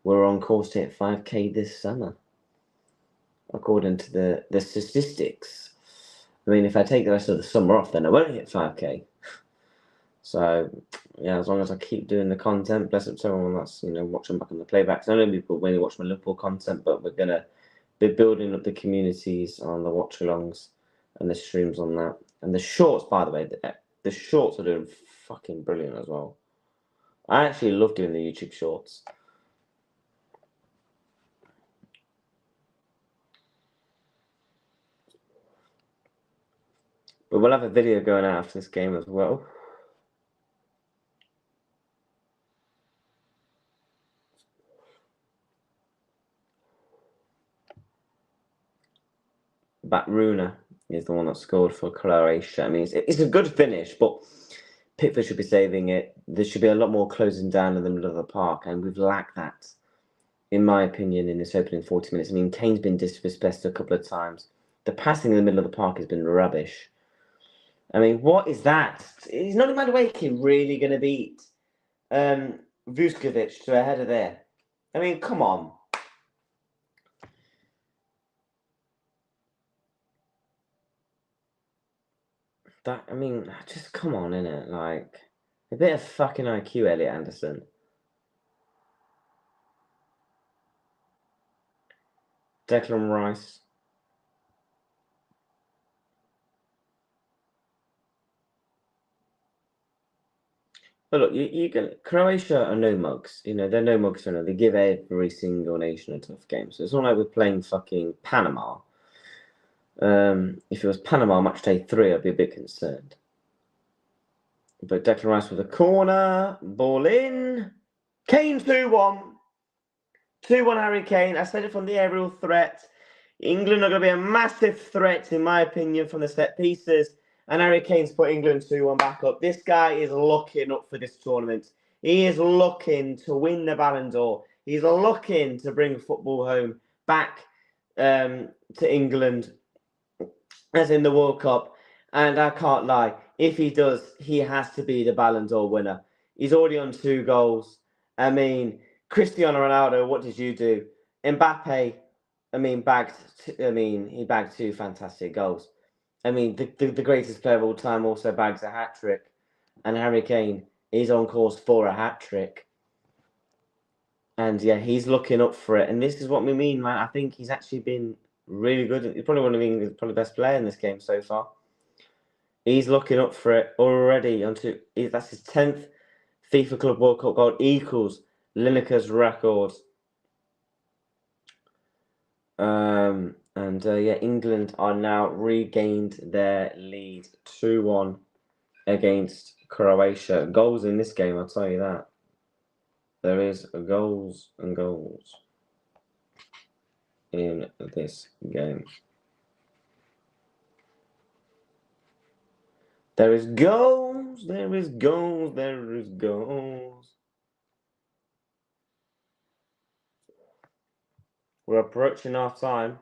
we're on course to hit 5K this summer, according to the statistics. I mean, if I take the rest of the summer off, then I won't hit 5K. So, yeah, as long as I keep doing the content, bless up to everyone that's, watching back on the playbacks. I know people mainly watch my Liverpool content, but we're going to be building up the communities on the watch-alongs and the streams on that. And the shorts, by the way, the shorts are doing fucking brilliant as well. I actually love doing the YouTube shorts. But we'll have a video going out after this game as well. Batruna is the one that scored for Croatia. I mean, it's a good finish, but Pickford should be saving it. There should be a lot more closing down in the middle of the park, and we've lacked that, in my opinion, in this opening 40 minutes. I mean, Kane's been disrespected a couple of times. The passing in the middle of the park has been rubbish. I mean, what is that? Is Noni Madueke really going to beat Vuskovic to a header there? I mean, come on. Just come on, innit? Like, a bit of fucking IQ, Elliot Anderson. Declan Rice. But look, you can. Croatia are no mugs. They're no mugs. They give every single nation a tough game. So it's not like we're playing fucking Panama. If it was Panama match day 3, I'd be a bit concerned. But Declan Rice with a corner, ball in. Kane 2-1. 2-1 Harry Kane. I said it from the aerial threat. England are going to be a massive threat, in my opinion, from the set pieces. And Harry Kane's put England 2-1 back up. This guy is looking up for this tournament. He is looking to win the Ballon d'Or. He's looking to bring football home back to England, as in the World Cup. And I can't lie, if he does, he has to be the Ballon d'Or winner. He's already on 2 goals. I mean, Cristiano Ronaldo, what did you do? Mbappe, he bagged 2 fantastic goals. I mean, the greatest player of all time also bags a hat-trick. And Harry Kane is on course for a hat-trick. And yeah, he's looking up for it. And this is what we mean, man. I think he's actually been really good. He's probably one of England's probably best player in this game so far. He's looking up for it already. That's his 10th FIFA Club World Cup goal, equals Lineker's record. Yeah, England are now regained their lead 2-1 against Croatia. Goals in this game, I'll tell you that. There is goals and goals in this game. There is goals, there is goals, there is goals. We're approaching half time.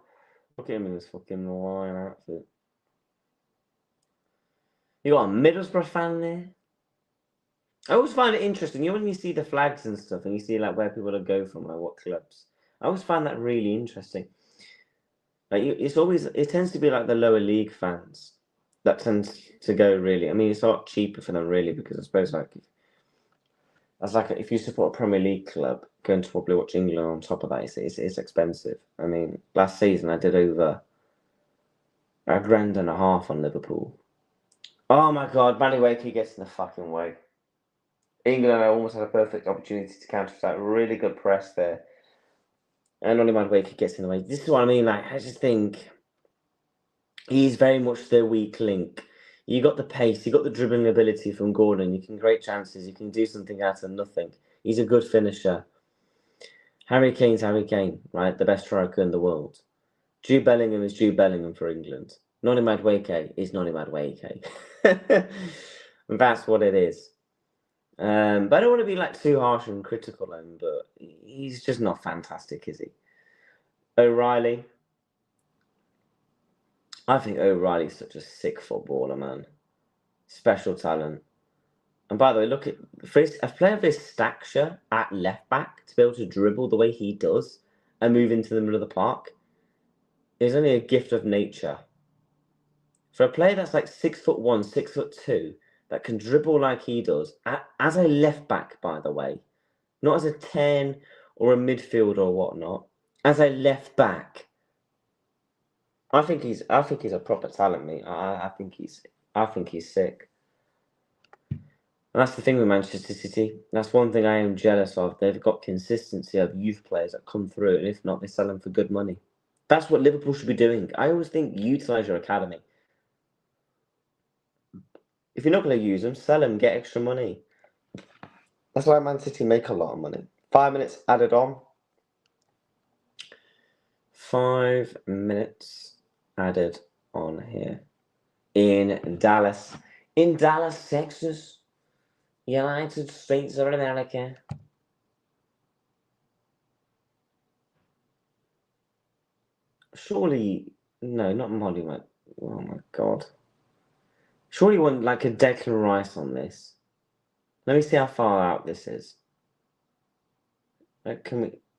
Look at him in this fucking line outfit. You got a Middlesbrough fan there? I always find it interesting. You know when you see the flags and stuff and you see like where people go from, like what clubs. I always find that really interesting. Like it tends to be like the lower league fans that tends to go really. I mean, it's a lot cheaper for them really because I suppose if you support a Premier League club, going to probably watch England on top of that, it's expensive. I mean, last season I did over £1.50 on Liverpool. Oh my God, Manny Wakey gets in the fucking way. England almost had a perfect opportunity to counter that. Really good press there. And only Manny Wakey gets in the way. This is what I mean. Like, I just think he's very much the weak link. You got the pace, you got the dribbling ability from Gordon. You can create chances. You can do something out of nothing. He's a good finisher. Harry Kane's Harry Kane, right? The best striker in the world. Jude Bellingham is Jude Bellingham for England. Noni Madueke is Noni Madueke. That's what it is. But I don't want to be like too harsh and critical of him, but he's just not fantastic, is he? O'Reilly. I think O'Reilly's such a sick footballer, man. Special talent. And by the way, look at a player of his stature at left back to be able to dribble the way he does and move into the middle of the park is only a gift of nature. For a player that's like 6'1", 6'2", that can dribble like he does, as a left back, by the way, not as a 10 or a midfielder or whatnot, as a left back, I think he's a proper talent, mate. I think he's sick. And that's the thing with Manchester City. That's one thing I am jealous of. They've got consistency of youth players that come through, and if not, they sell them for good money. That's what Liverpool should be doing. I always think utilise your academy. If you're not going to use them, sell them, get extra money. That's why Man City make a lot of money. 5 minutes added on. 5 minutes added on here. In Dallas, Texas, United States of America. Surely, no, not Molly. Oh my God. Surely you want like a Declan Rice on this. Let me see how far out this is. Like,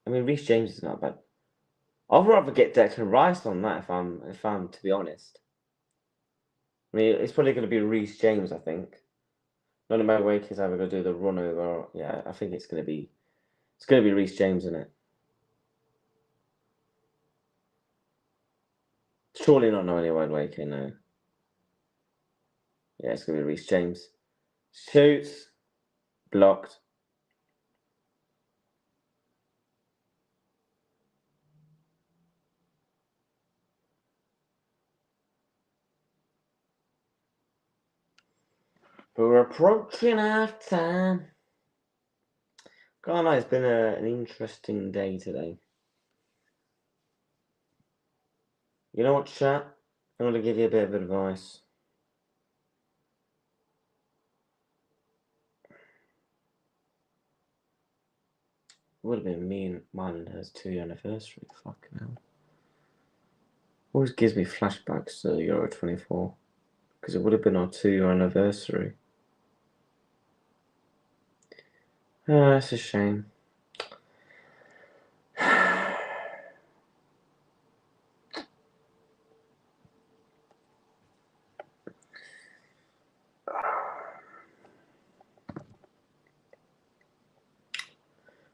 Reece James is not bad. I'd rather get Declan Rice on that if I'm to be honest. I mean, it's probably going to be Reece James, I think. None of my Wake is ever going to do the run over. Yeah, I think it's going to be Reece James, isn't it? Surely not Noah Wake, no. Yeah, it's going to be Reece James. Shoots. Blocked. But we're approaching half time. God, it's been an interesting day today. You know what, chat? I'm going to give you a bit of advice. It would have been me and mine and hers 2-year anniversary. Fucking hell. Always gives me flashbacks to Euro 24. Because it would have been our 2-year anniversary. Oh, that's a shame.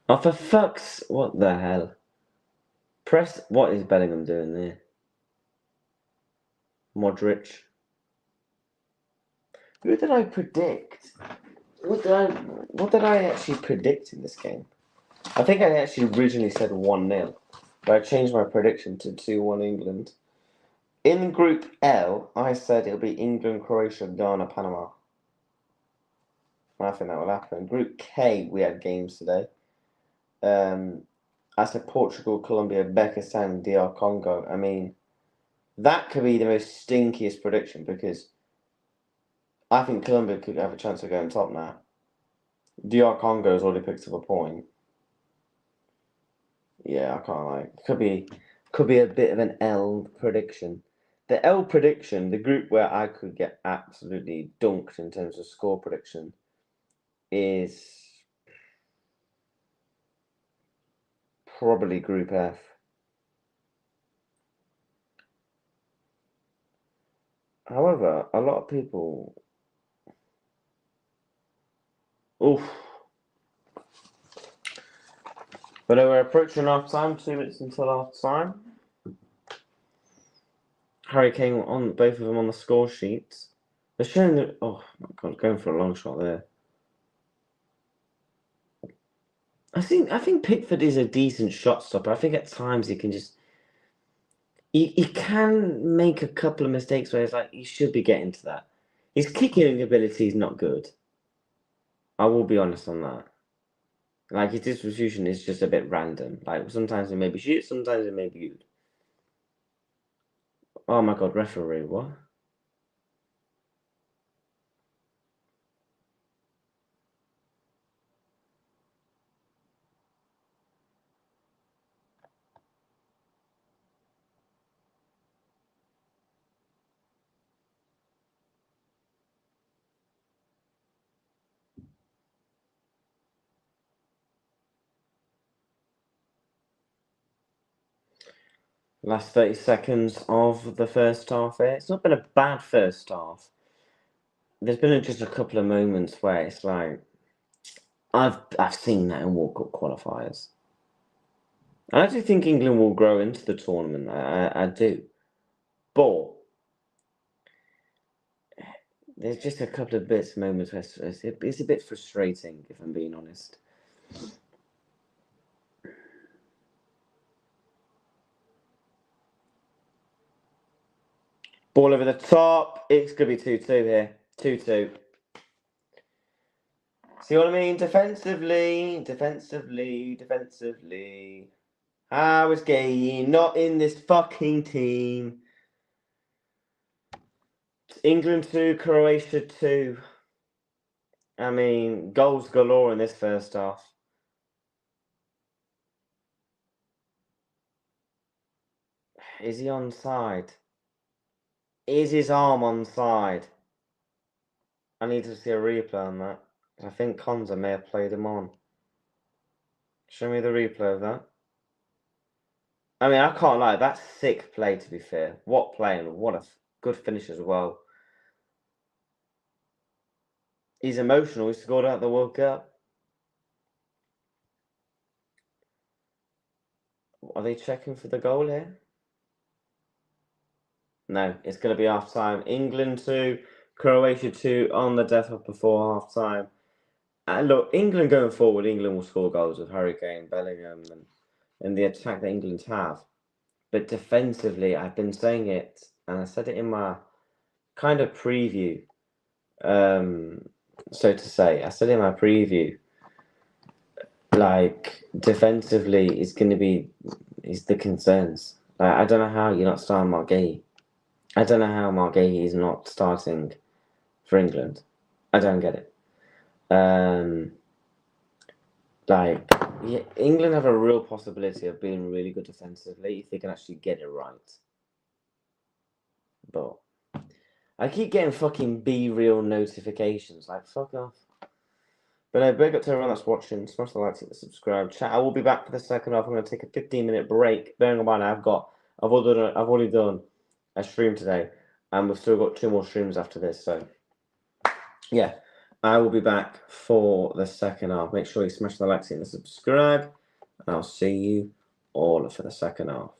Oh, for fuck's... What the hell? What is Bellingham doing there? Modric. Who did I predict? What did I actually predict in this game? I think I actually originally said 1-0, but I changed my prediction to 2-1 England. In Group L, I said it'll be England, Croatia, Ghana, Panama. I think that will happen. Group K, we had games today. I said Portugal, Colombia, Uzbekistan, DR Congo. I mean, that could be the most stinkiest prediction because I think Colombia could have a chance of going top now. DR Congo has already picked up a point. Yeah, I can't lie. Could be a bit of an L prediction. The L prediction, the group where I could get absolutely dunked in terms of score prediction, is probably Group F. However, a lot of people. Oof. But we're approaching half time, 2 minutes until half time. Harry Kane on both of them on the score sheets. They're showing that. Oh my god, going for a long shot there. I think Pickford is a decent shot stopper. I think at times he can just. He can make a couple of mistakes where it's like he should be getting to that. His kicking ability is not good. I will be honest on that. Like his distribution is just a bit random. Like sometimes it may be shoot, sometimes it may be good. Oh my god, referee, what? Last 30 seconds of the first half here. It's not been a bad first half. There's been just a couple of moments where it's like I've seen that in World Cup qualifiers. I actually think England will grow into the tournament. I do. But there's just a couple of moments where it's a bit frustrating, if I'm being honest. Ball over the top. It's going to be 2-2 here. 2-2. See what I mean? Defensively. How is Gay not in this fucking team? England 2, Croatia 2. I mean, goals galore in this first half. Is he onside? Is his arm onside? I need to see a replay on that. I think Konza may have played him on. Show me the replay of that. I mean, I can't lie. That's sick play, to be fair. What play and what a good finish as well. He's emotional. He scored out the World Cup. Are they checking for the goal here? No, it's going to be half time. England 2, Croatia 2 on the death of before half time. And look, England going forward, England will score goals with Harry Kane, Bellingham, and the attack that England have. But defensively, I've been saying it, and I said it in my kind of preview, so to say. I said in my preview, like, defensively is the concerns. Like, I don't know how you're not starting Mark Gahey. I don't know how Mark Gahey is not starting for England. I don't get it. England have a real possibility of being really good defensively if they can actually get it right. But I keep getting fucking Be Real notifications. Like, fuck off. But big up to everyone that's watching. Smash the like, hit the subscribe. Chat. I will be back for the second half. I'm going to take a 15-minute break. Bearing in mind, I've already done a stream today, and we've still got 2 more streams after this. So, yeah, I will be back for the second half. Make sure you smash the like, hit the subscribe, and I'll see you all for the second half.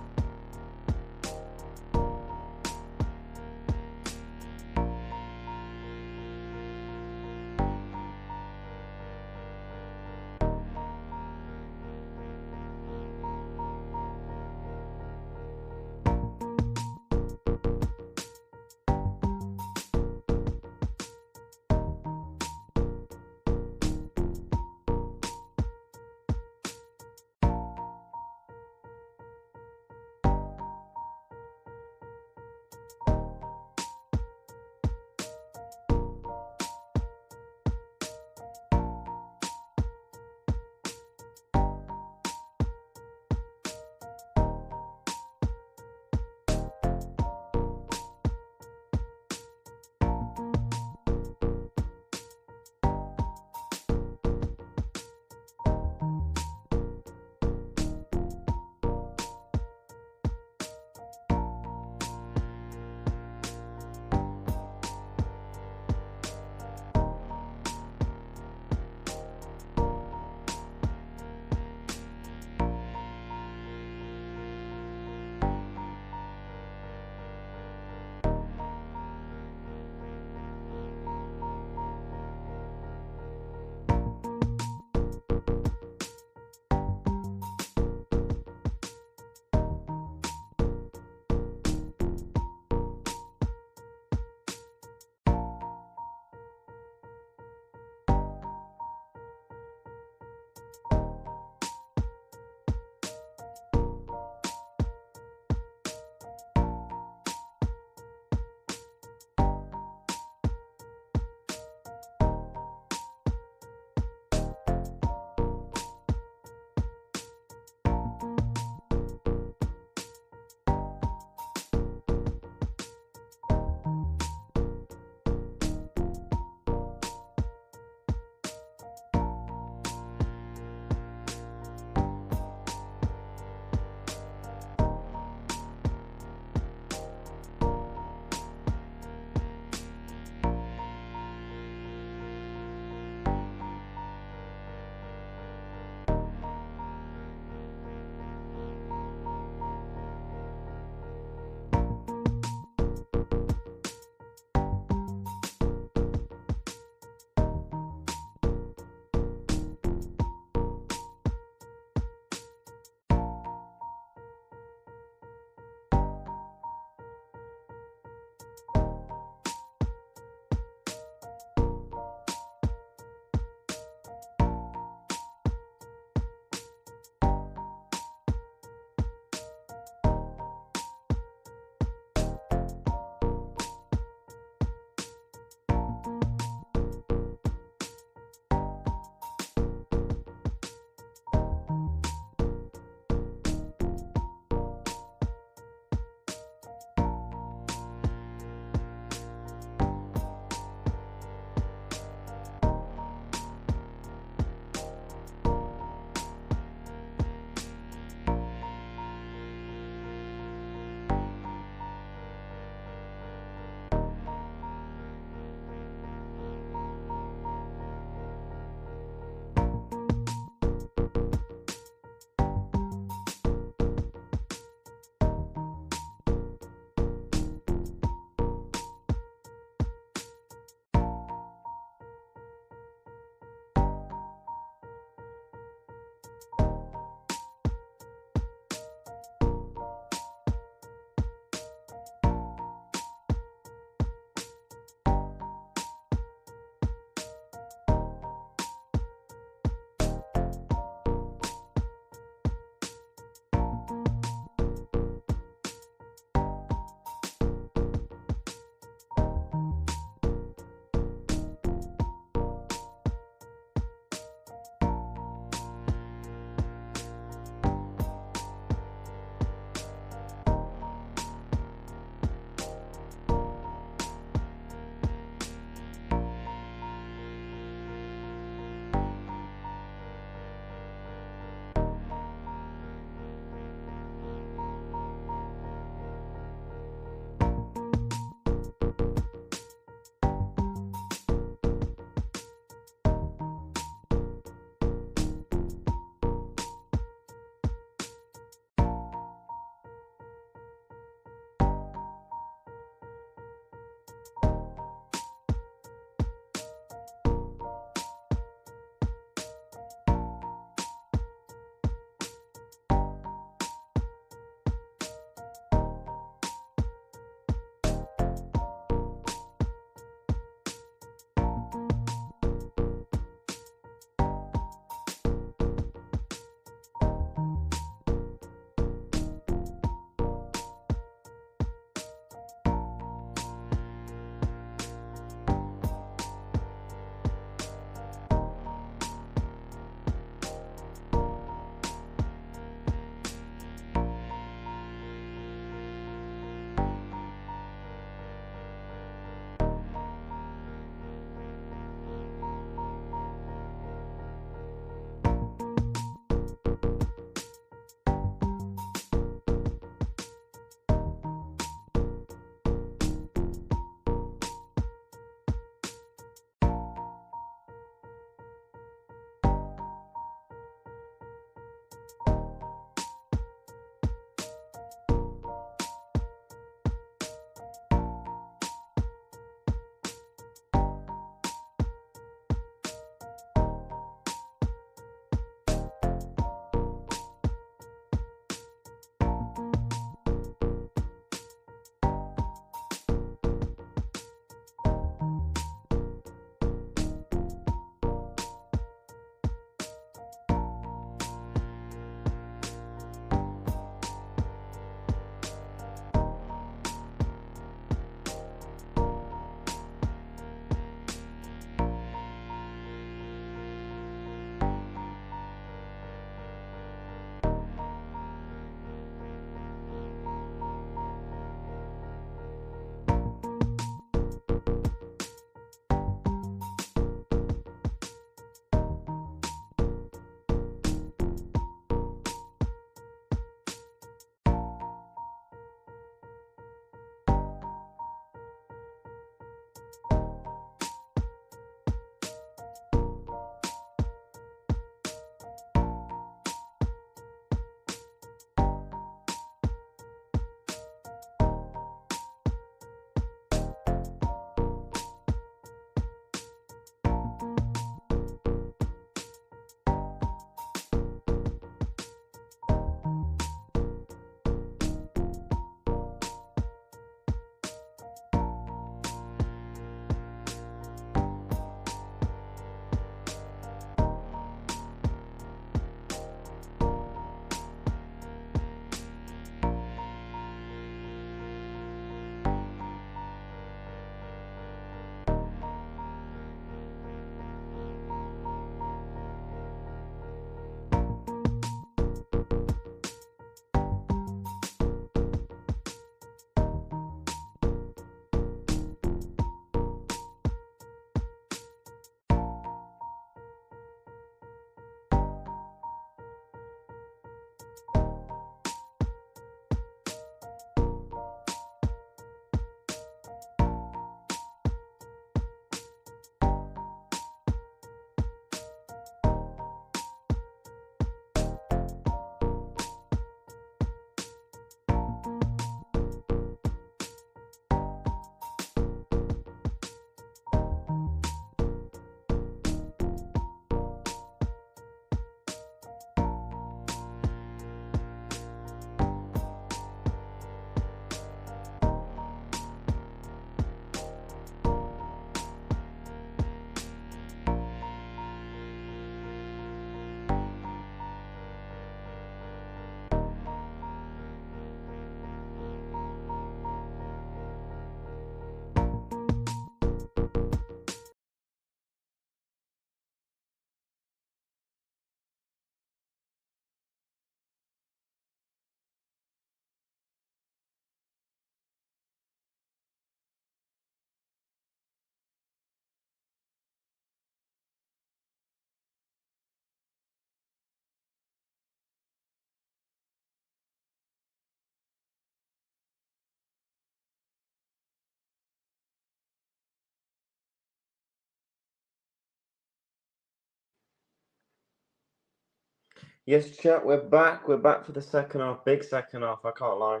Yes, chat, we're back. We're back for the second half. Big second half, I can't lie.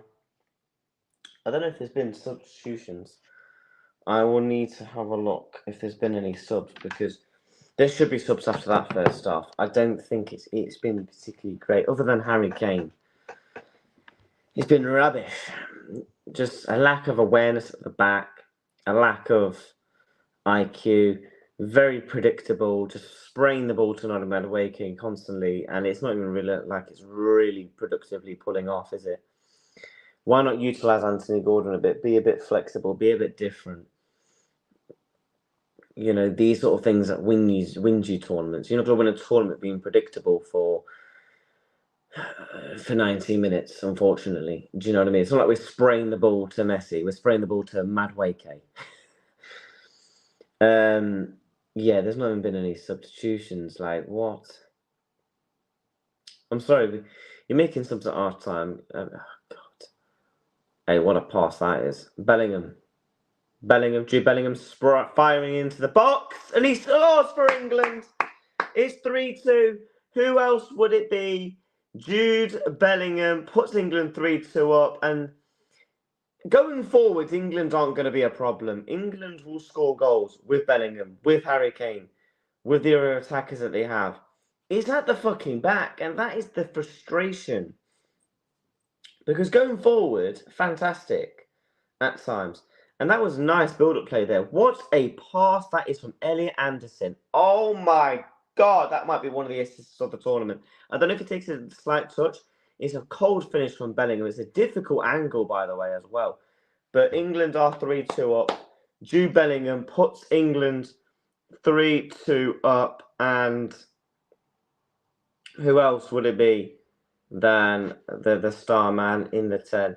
I don't know if there's been substitutions. I will need to have a look if there's been any subs, because there should be subs after that first half. I don't think it's been particularly great, other than Harry Kane. It's been rubbish. Just a lack of awareness at the back, a lack of IQ, very predictable, just spraying the ball to not waking constantly, and it's not even really like it's really productively pulling off, is it? Why not utilise Anthony Gordon a bit, be a bit flexible, be a bit different? You know, these sort of things that wins you tournaments. You're not going to win a tournament being predictable for 90 minutes, unfortunately. Do you know what I mean? It's not like we're spraying the ball to Messi, we're spraying the ball to Madueke. Yeah, there's not even been any substitutions. Like, what? I'm sorry, you're making subs at half time. Oh, God. Hey, what a pass that is. Jude Bellingham firing into the box, and he scores for England. It's 3-2. Who else would it be? Jude Bellingham puts England 3-2 up, and going forward, England aren't going to be a problem. England will score goals with Bellingham, with Harry Kane, with the other attackers that they have. It's at the fucking back, and that is the frustration. Because going forward, fantastic at times. And that was nice build-up play there. What a pass that is from Elliot Anderson. Oh my God, that might be one of the assists of the tournament. I don't know if it takes a slight touch. It's a cold finish from Bellingham. It's a difficult angle, by the way, as well. But England are 3-2 up. Jude Bellingham puts England 3-2 up. And who else would it be than the star man in the 10?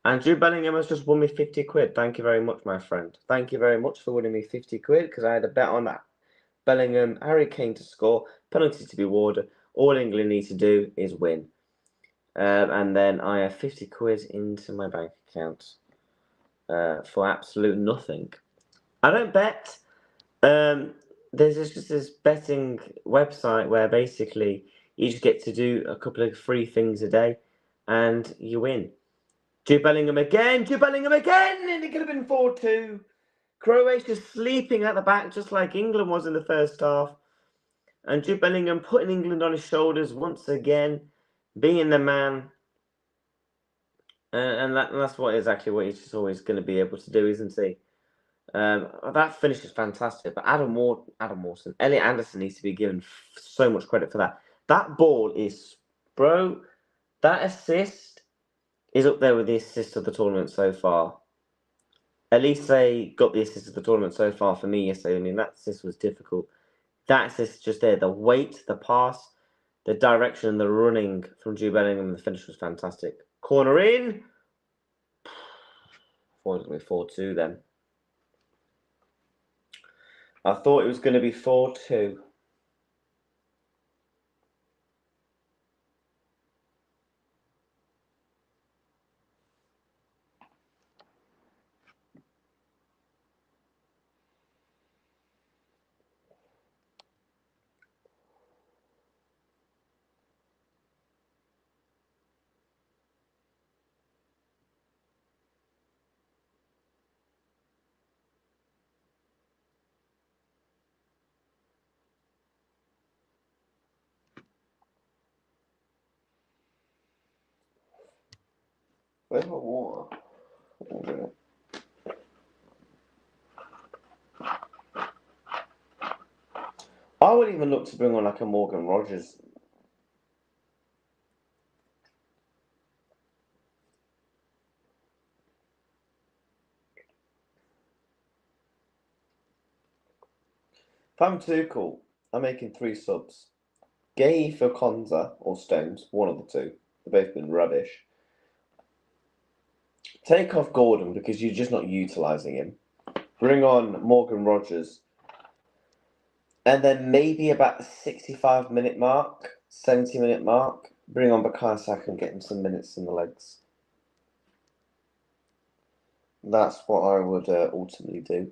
And Jude Bellingham has just won me 50 quid. Thank you very much, my friend. Thank you very much for winning me 50 quid, because I had a bet on that. Bellingham, Harry Kane to score, penalty to be awarded. All England need to do is win. And then I have 50 quid into my bank account for absolute nothing. I don't bet. There's just this betting website where basically you just get to do a couple of free things a day and you win. Jude Bellingham again, and it could have been 4-2. Croatia sleeping at the back just like England was in the first half. And Jude Bellingham putting England on his shoulders once again, being the man. And that's exactly what he's just always going to be able to do, isn't he? That finish is fantastic. But Adam Mawson, Elliot Anderson needs to be given so much credit for that. That ball is, bro, that assist is up there with the assist of the tournament so far. Elise got the assist of the tournament so far for me yesterday. I mean, that assist was difficult. That assist just there. The weight, the pass, the direction, the running from Jude Bellingham, and the finish was fantastic. Corner in. I thought it was going to be 4-2 then. I thought it was going to be 4-2. Where's my water? I would even look to bring on like a Morgan Rogers. If I'm too cool, I'm making 3 subs. Gay for Konza or Stones, one of the two. They've both been rubbish. Take off Gordon because you're just not utilising him. Bring on Morgan Rogers. And then maybe about the 65-minute mark, 70-minute mark, bring on Bukayo Saka and get him some minutes in the legs. That's what I would ultimately do.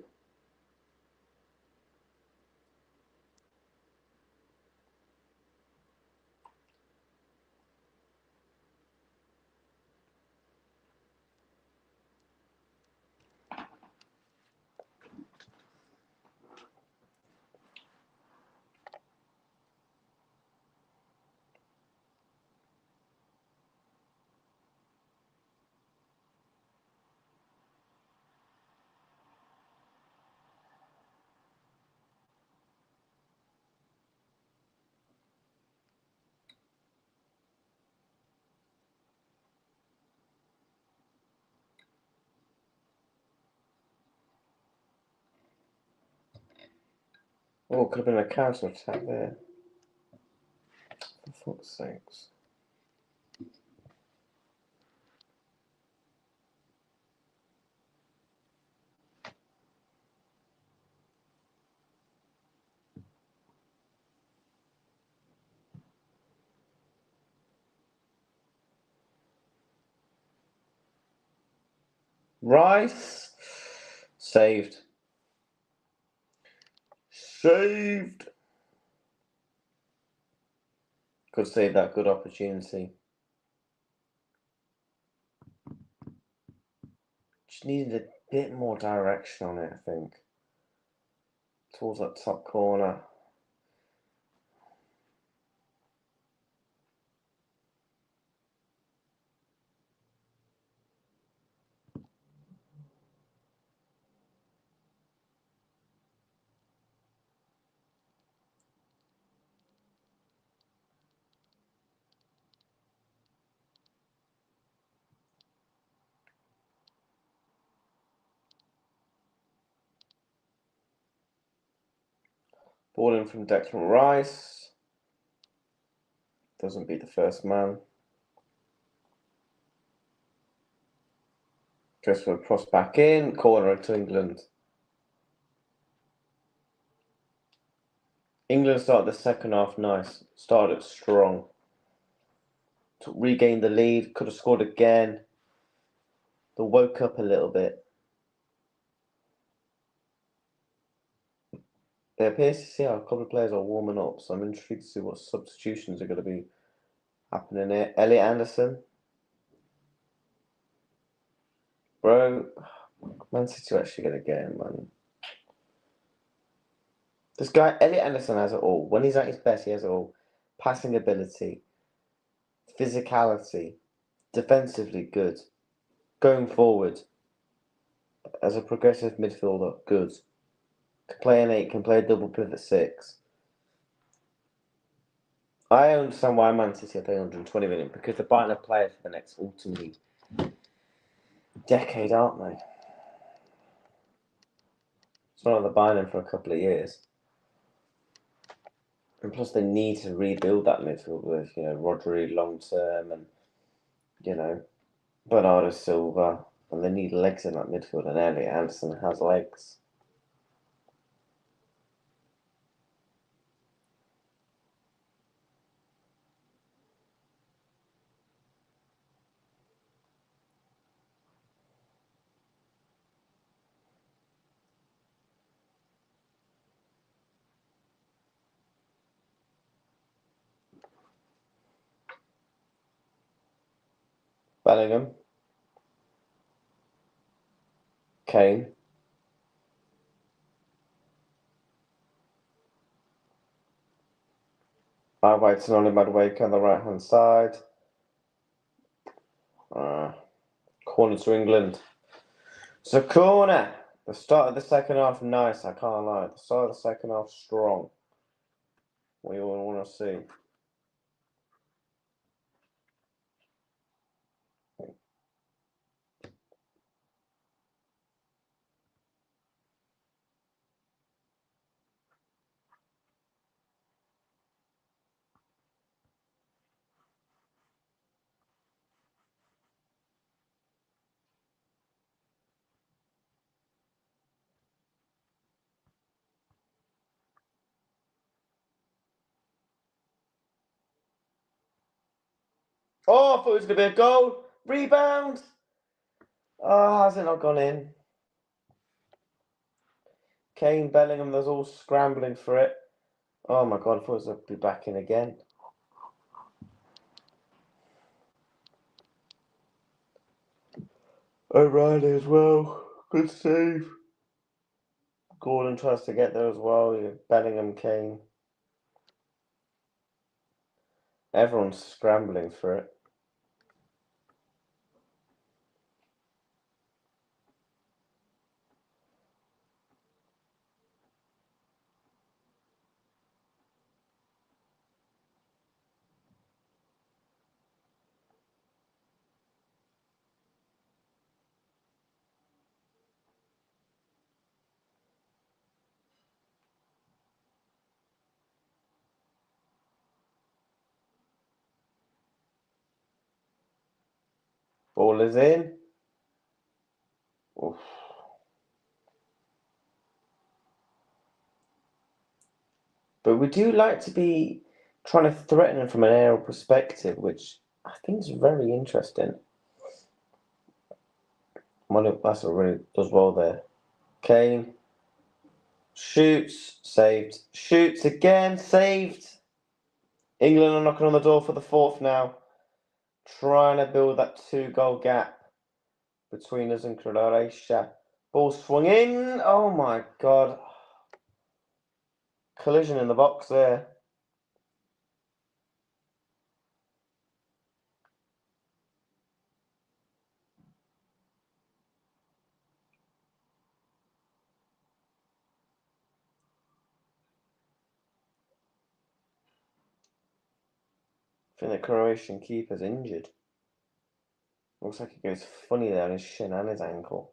Oh, could have been a counter attack there. For fuck's sakes. Rice. Saved. Saved. Could save that good opportunity. Just needed a bit more direction on it, I think. Towards that top corner. Ball in from Declan Rice. Doesn't beat the first man. Christopher cross back in. Corner to England. England started the second half nice. Started strong. Regained the lead. Could have scored again. They woke up a little bit. It appears to see how a couple of players are warming up, so I'm intrigued to see what substitutions are going to be happening here. Elliot Anderson. Bro, Man City are actually going to get him, man. This guy, Elliot Anderson, has it all. When he's at his best, he has it all. Passing ability, physicality, defensively good. Going forward, as a progressive midfielder, good. Can play an 8, can play a double pivot 6. I understand why Man City are paying 120 million, because they're buying a player for the next ultimately decade, aren't they? It's not like they're buying him for a couple of years. And plus they need to rebuild that midfield with, Rodri long term and, Bernardo Silva. And they need legs in that midfield, and Elliot Anderson has legs. Bellingham. Kane. White's on Madueke on the right hand side. Corner to England. So corner. The start of the second half nice, I can't lie. The start of the second half strong. What you all want to see. Oh, I thought it was going to be a goal. Rebound. Oh, has it not gone in? Kane, Bellingham, they're all scrambling for it. Oh my God, I thought it was going to be back in again. O'Reilly as well. Good save. Gordon tries to get there as well. Bellingham, Kane. Everyone's scrambling for it. Ball is in. Oof. But we do like to be trying to threaten him from an aerial perspective, which I think is very interesting. That's what really does well there. Kane shoots, saved. Shoots again, saved. England are knocking on the door for the fourth now. Trying to build that 2-goal gap between us and Croatia. Ball swung in. Oh my God. Collision in the box there. I think the Croatian keeper's injured. Looks like it goes funny there on his shin and his ankle.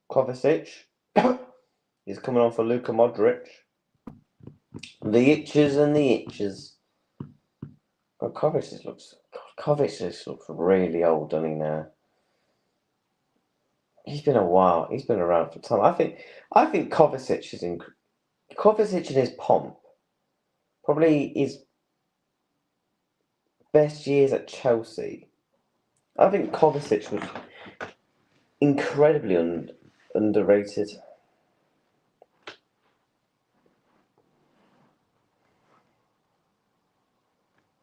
Kovacic. He's coming on for Luka Modric. The itches and the itches. Oh, Kovacic looks really old, doesn't he now? He's been a while. He's been around for time. I think Kovacic in his pomp. Probably his best years at Chelsea. I think Kovacic was incredibly underrated.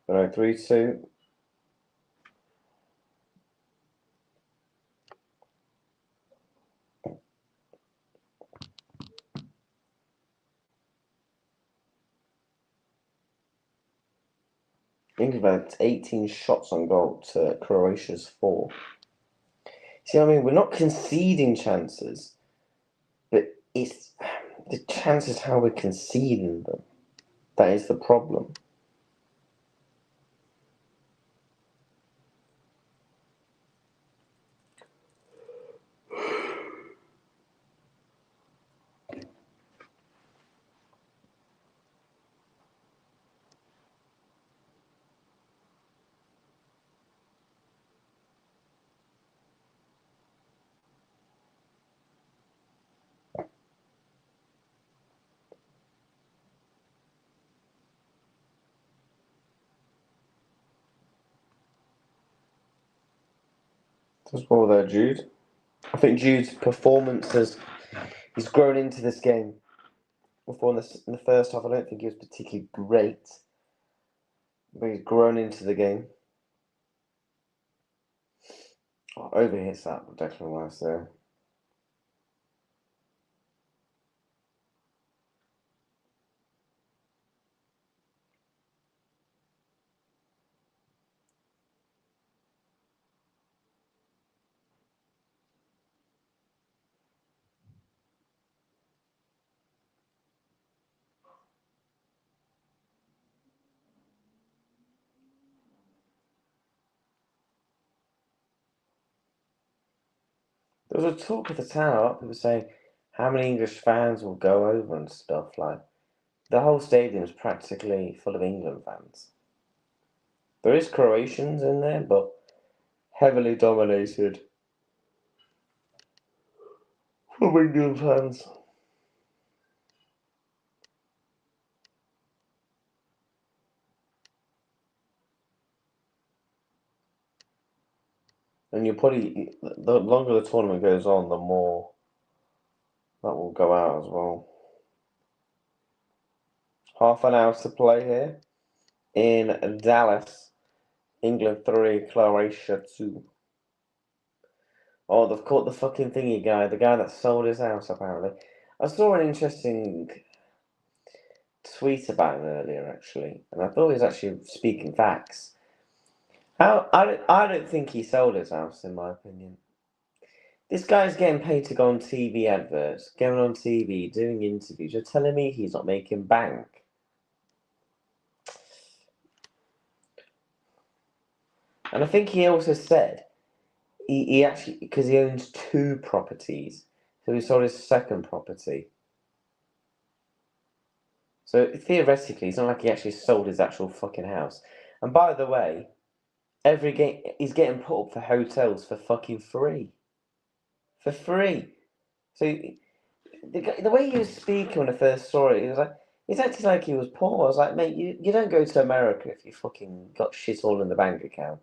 Right, 3-2. England had 18 shots on goal to Croatia's 4. See what I mean? We're not conceding chances, but it's the chances how we're conceding them. That is the problem. Does well there, Jude. I think Jude's performance he's grown into this game. Before in the first half, I don't think he was particularly great, but he's grown into the game. Oh, overhits that Declan Rice there. There was a talk of the town. People saying how many English fans will go over and stuff. Like the whole stadium's practically full of England fans. There is Croatians in there, but heavily dominated from England fans. And you probably, the longer the tournament goes on, the more that will go out as well. Half an hour to play here in Dallas. England 3, Croatia 2. Oh, they've caught the fucking thingy guy, the guy that sold his house, apparently. I saw an interesting tweet about him earlier, actually, and I thought he was actually speaking facts. I don't think he sold his house, in my opinion. This guy's getting paid to go on TV adverts, going on TV, doing interviews. You're telling me he's not making bank? And I think he also said he actually, because he owns 2 properties, so he sold his second property. So theoretically, it's not like he actually sold his actual fucking house. And by the way, every game he's getting put up for hotels for fucking free. For free. So the way he was speaking when I first saw it, he was like, he's acting like he was poor. I was like, mate, you don't go to America if you fucking got shit all in the bank account.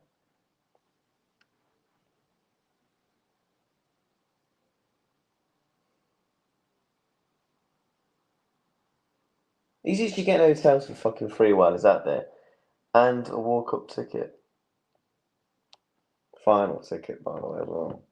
He's usually getting hotels for fucking free while he's out there. And a walk-up ticket. Final ticket, by the way, as well.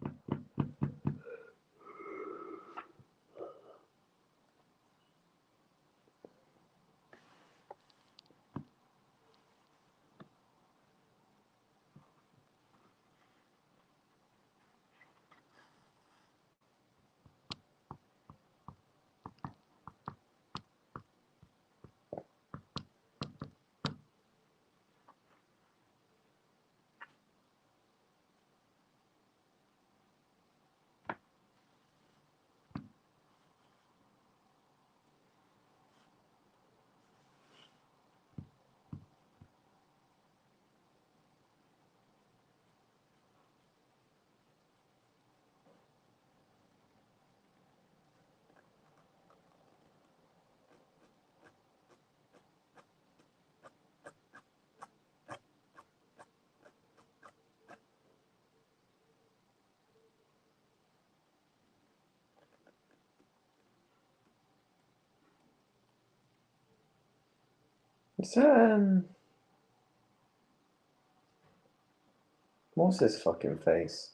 Is that, what's his fucking face?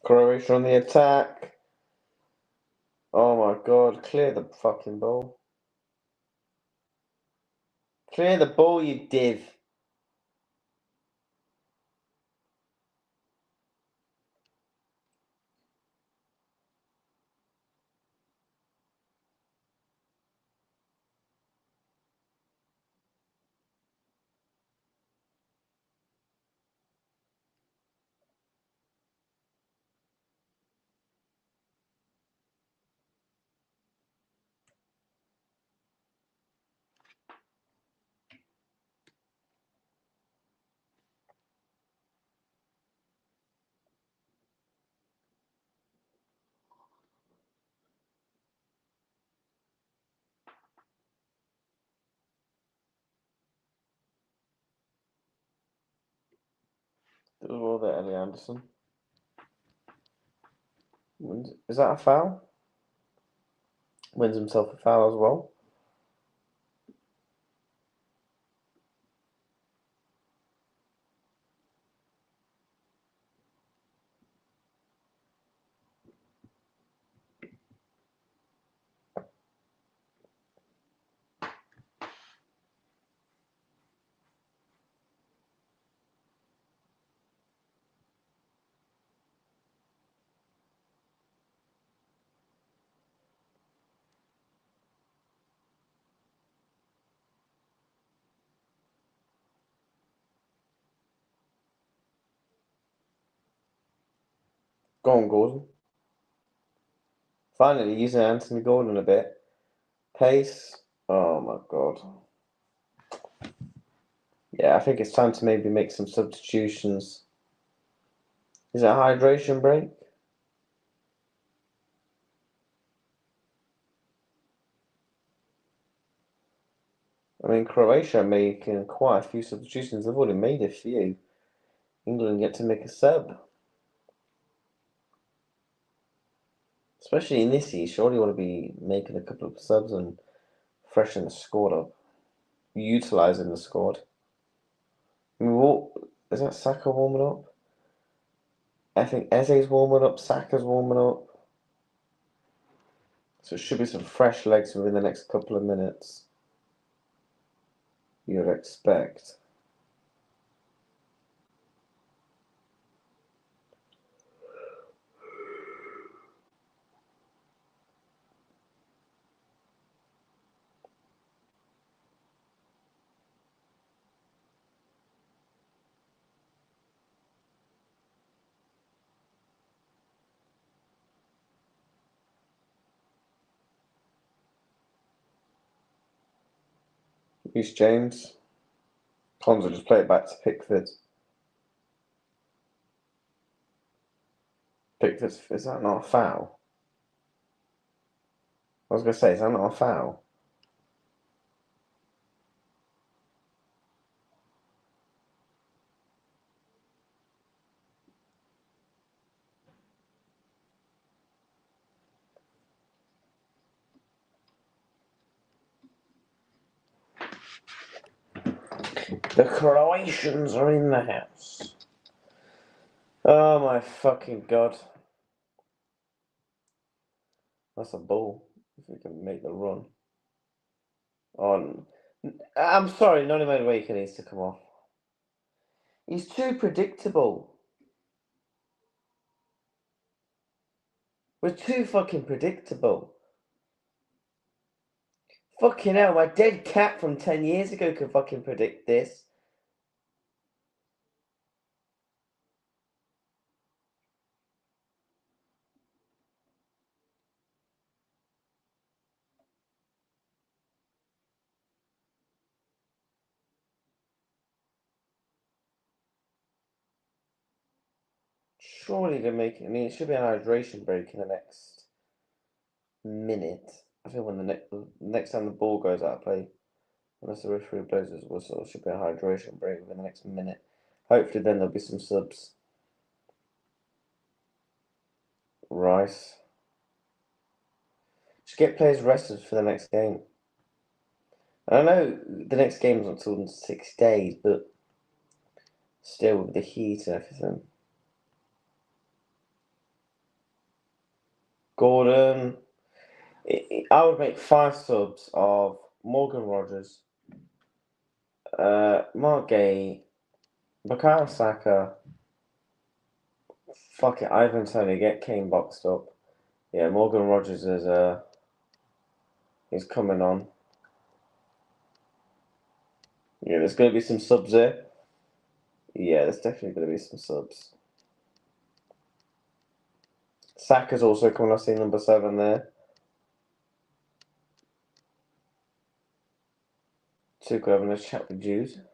Croatia on the attack. Oh my god, clear the fucking ball. Clear the ball, you div. That was all there, Ellie Anderson. Is that a foul? Wins himself a foul as well. Go on, Gordon. Finally, using Anthony Gordon a bit. Pace. Oh my god. Yeah, I think it's time to maybe make some substitutions. Is it a hydration break? I mean, Croatia are making quite a few substitutions. They've already made a few. England get to make a sub. Especially in this year, surely you want to be making a couple of subs and freshen the squad up. Utilising the squad. I mean, is that Saka warming up? I think Eze's warming up, Saka's warming up. So it should be some fresh legs within the next couple of minutes. You'd expect. Reece James. Cons will just play it back to Pickford. Pickford, is that not a foul? I was going to say, is that not a foul? The Croatians are in the house. Oh my fucking god. That's a ball. If we can make the run. On. I'm sorry, Noni Madueke needs to come off. He's too predictable. We're too fucking predictable. Fucking hell, my dead cat from 10 years ago could fucking predict this. Surely they're making. I mean, it should be an hydration break in the next minute. I think when the next time the ball goes out of play, unless the referee blows his whistle, it should be a hydration break within the next minute. Hopefully, then there'll be some subs. Rice. Just get players rested for the next game. I know the next game's not until 6 days, but still with the heat and everything. Gordon. I would make 5 subs of Morgan Rogers, Mark Gay, Bukayo Saka. Fuck it, Ivan Toney, get Kane boxed up. Yeah, Morgan Rogers is coming on. Yeah, there's going to be some subs there. Yeah, there's definitely going to be some subs. Saka's also coming off, see number 7 there. Tuchel having a chat with Jude.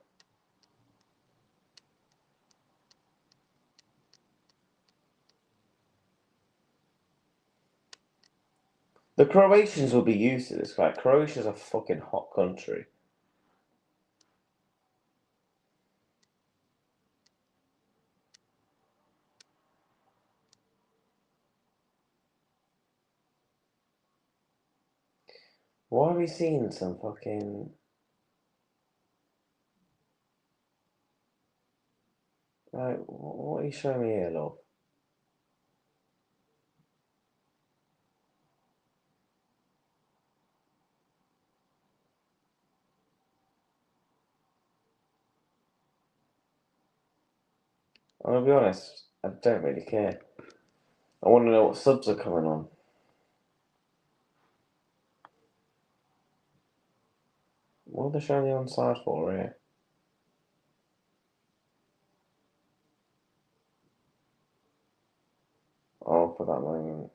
The Croatians will be used to this. Like, Croatia's a fucking hot country. Why are we seeing some fucking... Like, what are you showing me here, love? I'm going to be honest, I don't really care. I want to know what subs are coming on. What are they showing the onside for here? Oh, for that moment.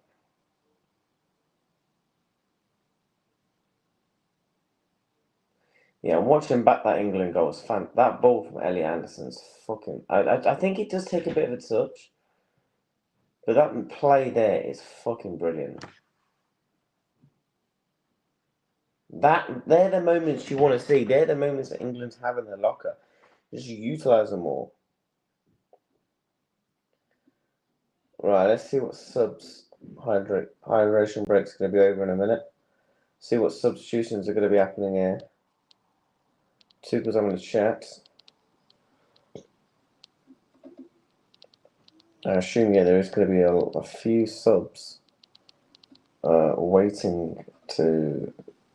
Yeah, I'm watching back that England goal. It's fan. That ball from Elliot Anderson's fucking... I think it does take a bit of a touch. But that play there is fucking brilliant. They're the moments you want to see. They're the moments that England's have in their locker. Just utilise them all. Right, let's see what subs hydration break's going to be over in a minute. See what substitutions are going to be happening here. Tuchel's having a chat. I assume, yeah, there is going to be a few subs waiting to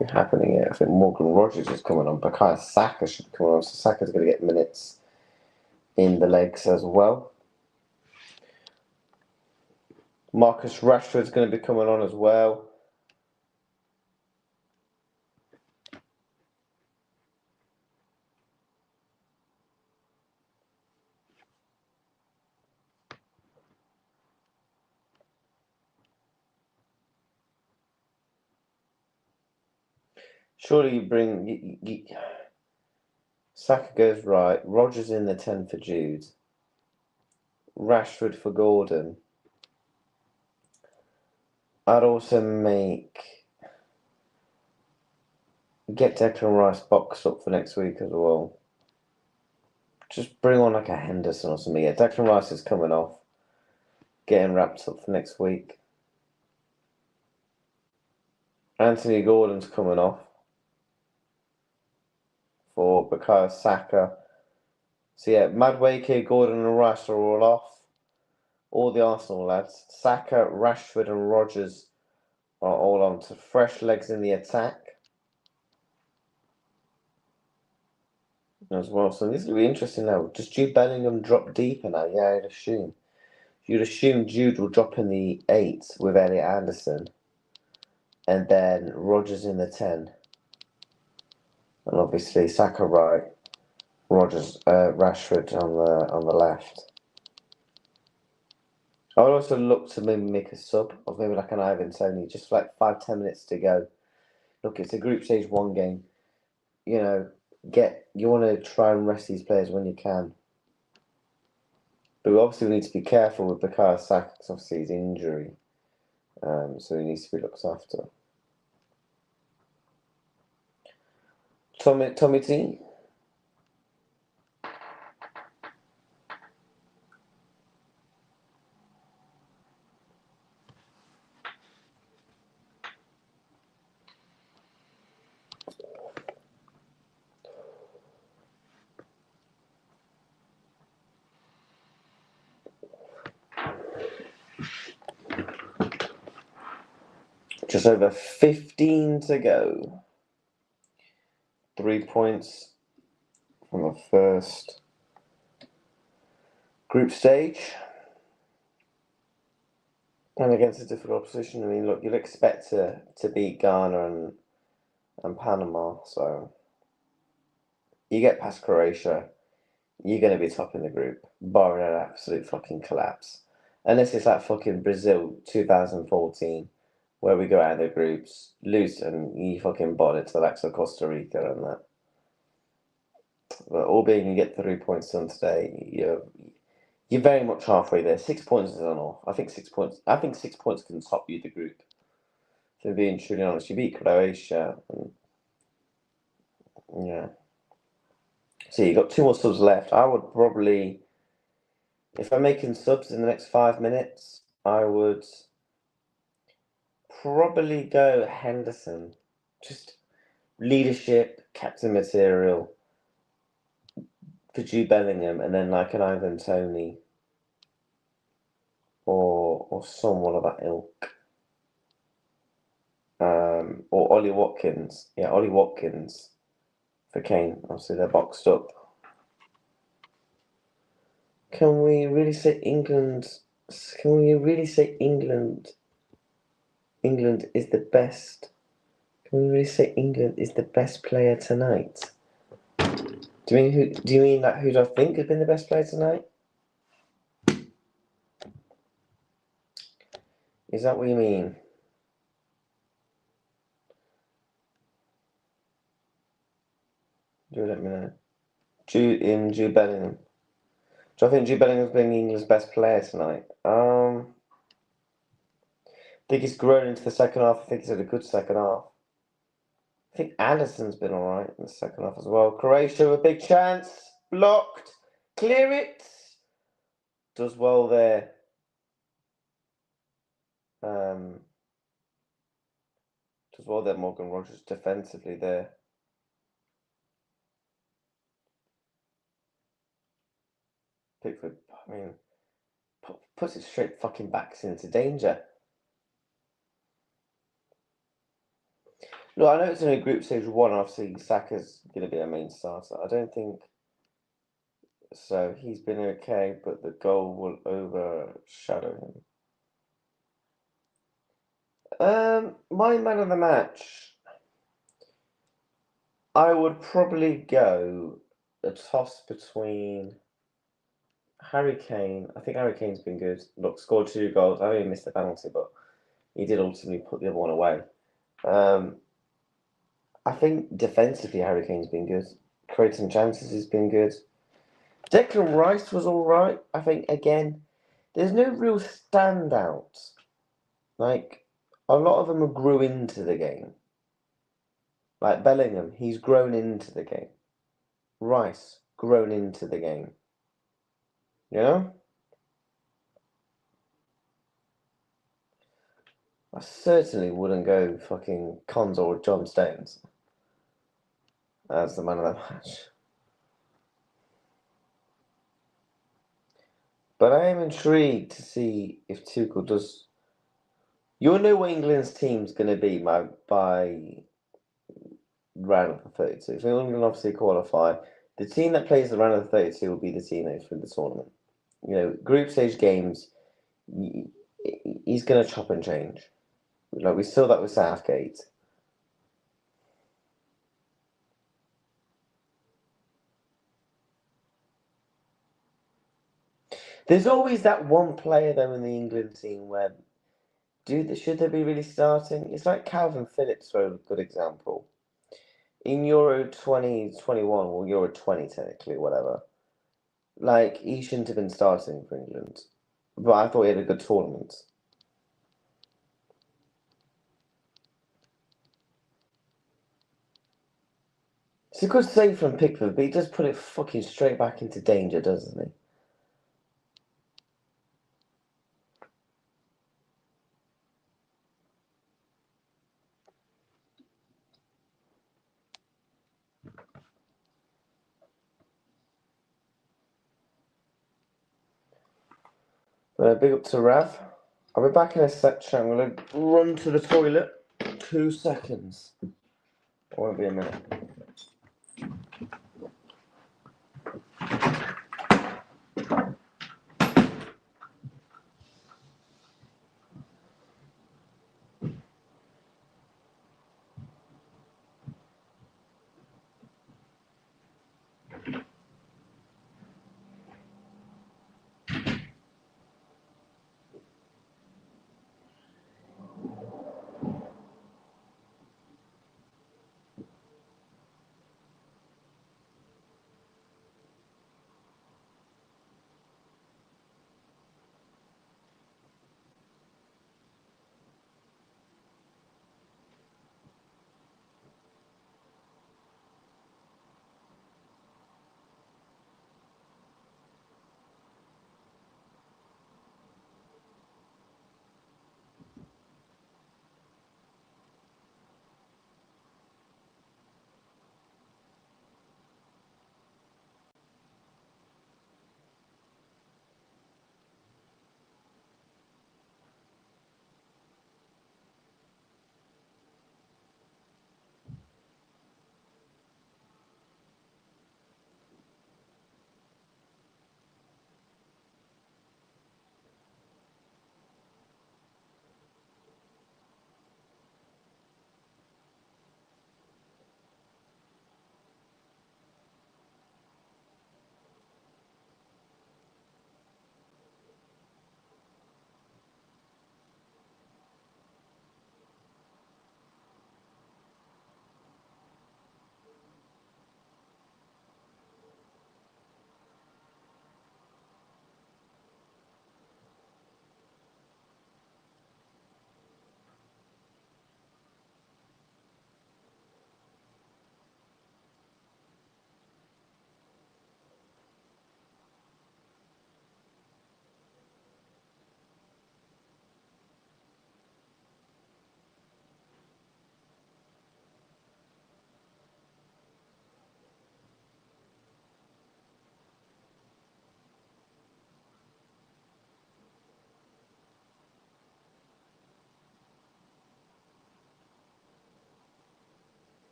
be happening here. I think Morgan Rogers is coming on. Bukayo Saka should be coming on. So Saka's going to get minutes in the legs as well. Marcus Rashford's going to be coming on as well. Surely you bring... Saka goes right. Rodgers in the 10 for Jude. Rashford for Gordon. I'd also get Declan Rice boxed up for next week as well. Just bring on like a Henderson or something. Yeah, Declan Rice is coming off. Getting wrapped up for next week. Anthony Gordon's coming off for Bukayo Saka. So yeah, Madueke, Gordon and Rice are all off. All the Arsenal lads. Saka, Rashford and Rodgers are all on to fresh legs in the attack as well. So this will be interesting now. Does Jude Bellingham drop deeper now? Yeah, I'd assume. You'd assume Jude will drop in the 8 with Elliot Anderson. And then Rodgers in the 10. And obviously Saka right. Rashford on the left. I would also look to maybe make a sub of maybe like an Ivan Toney, just like 5-10 minutes to go. Look, it's a group stage 1 game. You know, you want to try and rest these players when you can. But we obviously need to be careful with Bukayo Saka because obviously his injury. So he needs to be looked after. Tommy T. Just over 15 to go. 3 points from the first group stage. And against a difficult opposition. I mean, look, you'll expect to beat Ghana and Panama. So you get past Croatia, you're going to be top in the group, barring an absolute fucking collapse. Unless it's like fucking Brazil 2014, where we go out of the groups, lose, and you fucking bought it to like Costa Rica and that. But albeit you get 3 points done today, you're very much halfway there. 6 points is enough. I think 6 points. I think 6 points can top you the group. For being truly honest, you beat Croatia, and yeah. So you got 2 more subs left. I would probably, if I'm making subs in the next 5 minutes, I would probably go Henderson. Just leadership, captain material for Jude Bellingham, and then like an Ivan Toney or someone of that ilk. Or Ollie Watkins. Yeah, Ollie Watkins for Kane. Obviously, they're boxed up. Can we really say England? Can we really say England? England is the best. Can we really say England is the best player tonight? Do you mean who? Do you mean that who do I think has been the best player tonight? Is that what you mean? Do let me know. Jude Bellingham. Do I think Jude Bellingham's been England's best player tonight? I think he's grown into the second half. I think he's had a good second half. I think Anderson's been alright in the second half as well. Croatia, a big chance. Blocked. Clear it. Does well there. Does well there, Morgan Rogers, defensively there. Pickford, I mean, puts it straight fucking back into danger. Look, I know it's in a group stage 1. Obviously, Saka's going to be a main starter. I don't think so. He's been okay, but the goal will overshadow him. My man of the match, I would probably go a toss between Harry Kane. I think Harry Kane's been good. Look, scored 2 goals. I know he missed the penalty, but he did ultimately put the other one away. I think defensively Harry Kane's been good. created some chances. He's been good. Declan Rice was all right. I think again, there's no real standouts. Like a lot of them grew into the game. Like Bellingham, he's grown into the game. Rice, grown into the game. You know? I certainly wouldn't go fucking Cons or John Stones as the man of the match. But I am intrigued to see if Tuchel does. You'll know what England's team's going to be by round of the 32. If England obviously qualify, the team that plays the round of the 32 will be the team that through the tournament. You know, group stage games, he's going to chop and change. Like we saw that with Southgate. There's always that one player though in the England team where should they be really starting? It's like Calvin Phillips for a good example. In Euro 2021 or Euro 20 technically, whatever. Like he shouldn't have been starting for England. But I thought he had a good tournament. It's a good save from Pickford, but he does put it fucking straight back into danger, doesn't he? Big up to Rav. I'll be back in a sec, chat. I'm going to run to the toilet. 2 seconds. It won't be a minute.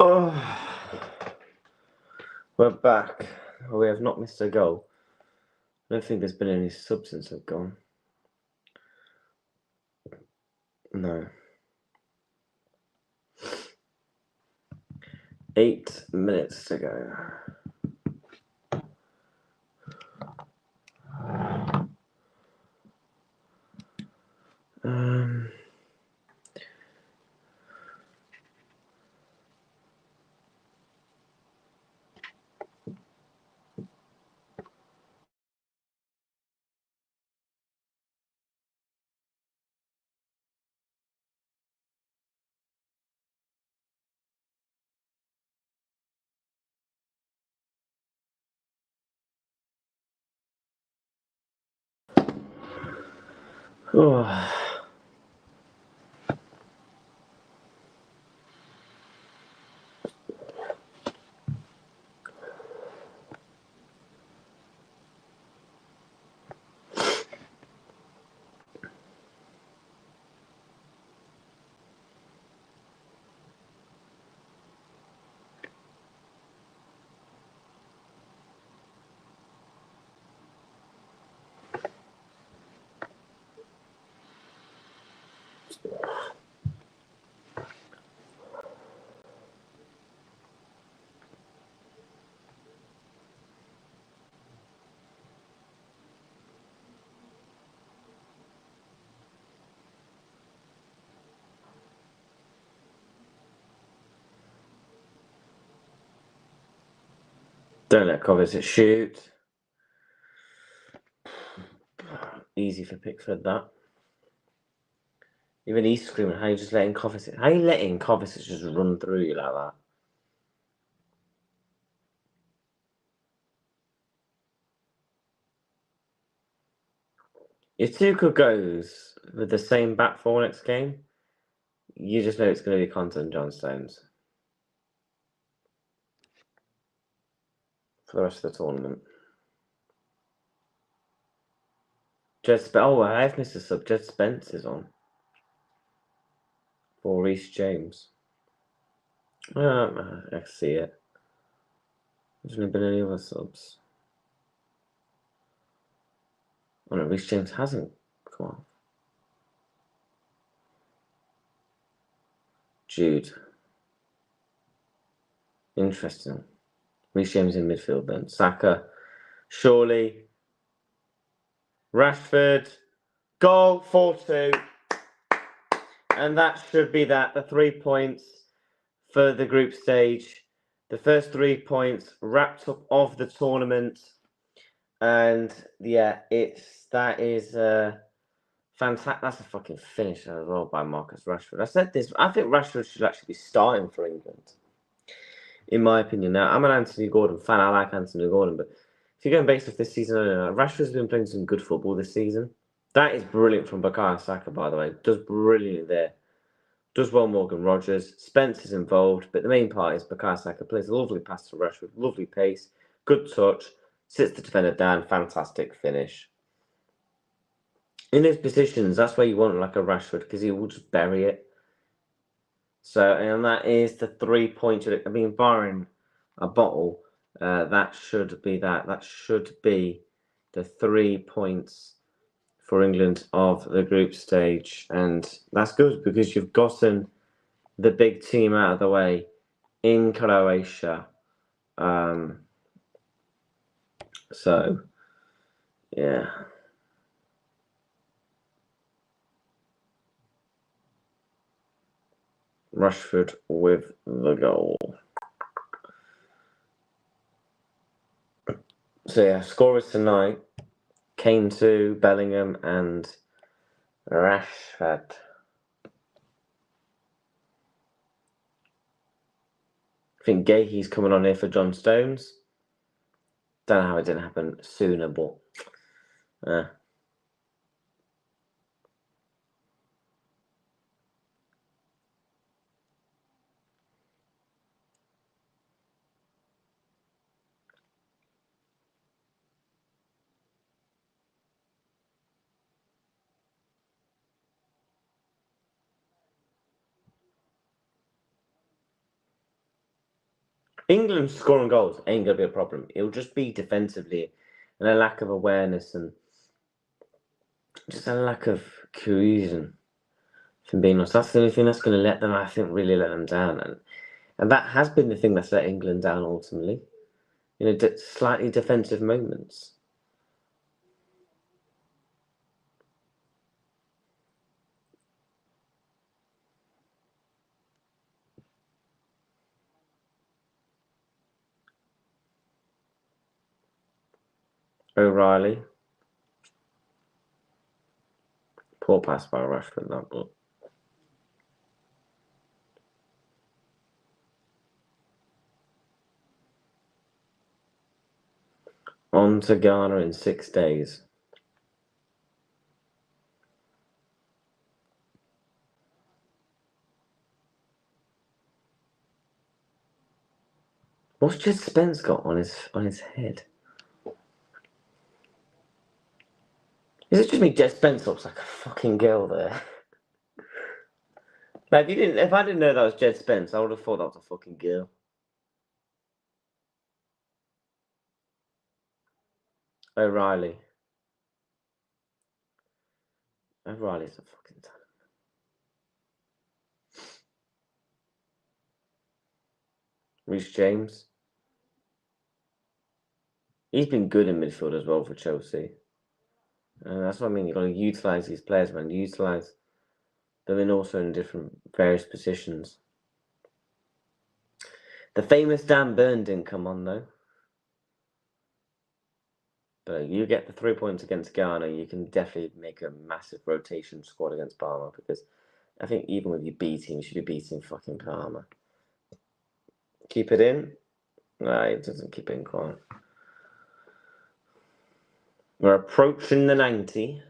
Oh, we're back. We have not missed a goal. I don't think there's been any subs since I've gone. No. 8 minutes to go. Oh. Don't let Kovacic shoot. Easy for Pickford, that. Even he's screaming, how are you just letting Kovacic... How are you letting Kovacic just run through you like that? If Tuchel goes with the same back four next game, you just know it's going to be Conte and John Stones for the rest of the tournament. I've missed a sub. Jed Spence is on for Reece James. I can see it. There's not been any other subs. Oh no, Reece James hasn't come on. Jude. Interesting. Reece James in midfield then. Saka. Surely. Rashford. Goal 4-2. And that should be that. The 3 points for the group stage. The first 3 points wrapped up of the tournament. And yeah, that is fantastic. That's a fucking finish as well by Marcus Rashford. I said this. I think Rashford should actually be starting for England, in my opinion. Now, I'm an Anthony Gordon fan. I like Anthony Gordon, but if you're going based off this season, Rashford's been playing some good football this season. That is brilliant from Bukayo Saka, by the way. Does brilliantly there. Does well Morgan Rogers. Spence is involved, but the main part is Bukayo Saka plays a lovely pass to Rashford. Lovely pace. Good touch. Sits the defender down. Fantastic finish. In those positions, that's where you want like a Rashford, because he will just bury it. So, and that is the 3 points. I mean, barring a bottle, that should be that. That should be the 3 points for England of the group stage. And that's good because you've gotten the big team out of the way in Croatia. So, yeah. Rashford with the goal. So, yeah, scorers tonight. Kane 2, Bellingham and Rashford. I think Gahey's coming on here for John Stones. Don't know how it didn't happen sooner, but England scoring goals ain't going to be a problem. It'll just be defensively and a lack of awareness and just a lack of cohesion, if I'm being honest. That's the only thing that's going to let them, I think, really let them down. And that has been the thing that's let England down ultimately. Slightly defensive moments. O'Reilly. Poor pass by Rashford, that ball. On to Ghana in 6 days. What's Jed Spence got on his head? Is it just me? Jed Spence looks like a fucking girl there. Like, if I didn't know that was Jed Spence, I would have thought that was a fucking girl. O'Reilly. O'Reilly's a fucking talent. Reece James. He's been good in midfield as well for Chelsea. And that's what I mean. You've got to utilise these players, man. Utilise them in different various positions. The famous Dan Burn didn't come on though. But you get the 3 points against Ghana, you can definitely make a massive rotation squad against Parma, because I think even with your B team, you should be beating fucking Parma. Keep it in? No, it doesn't keep it in quite. We're approaching the 90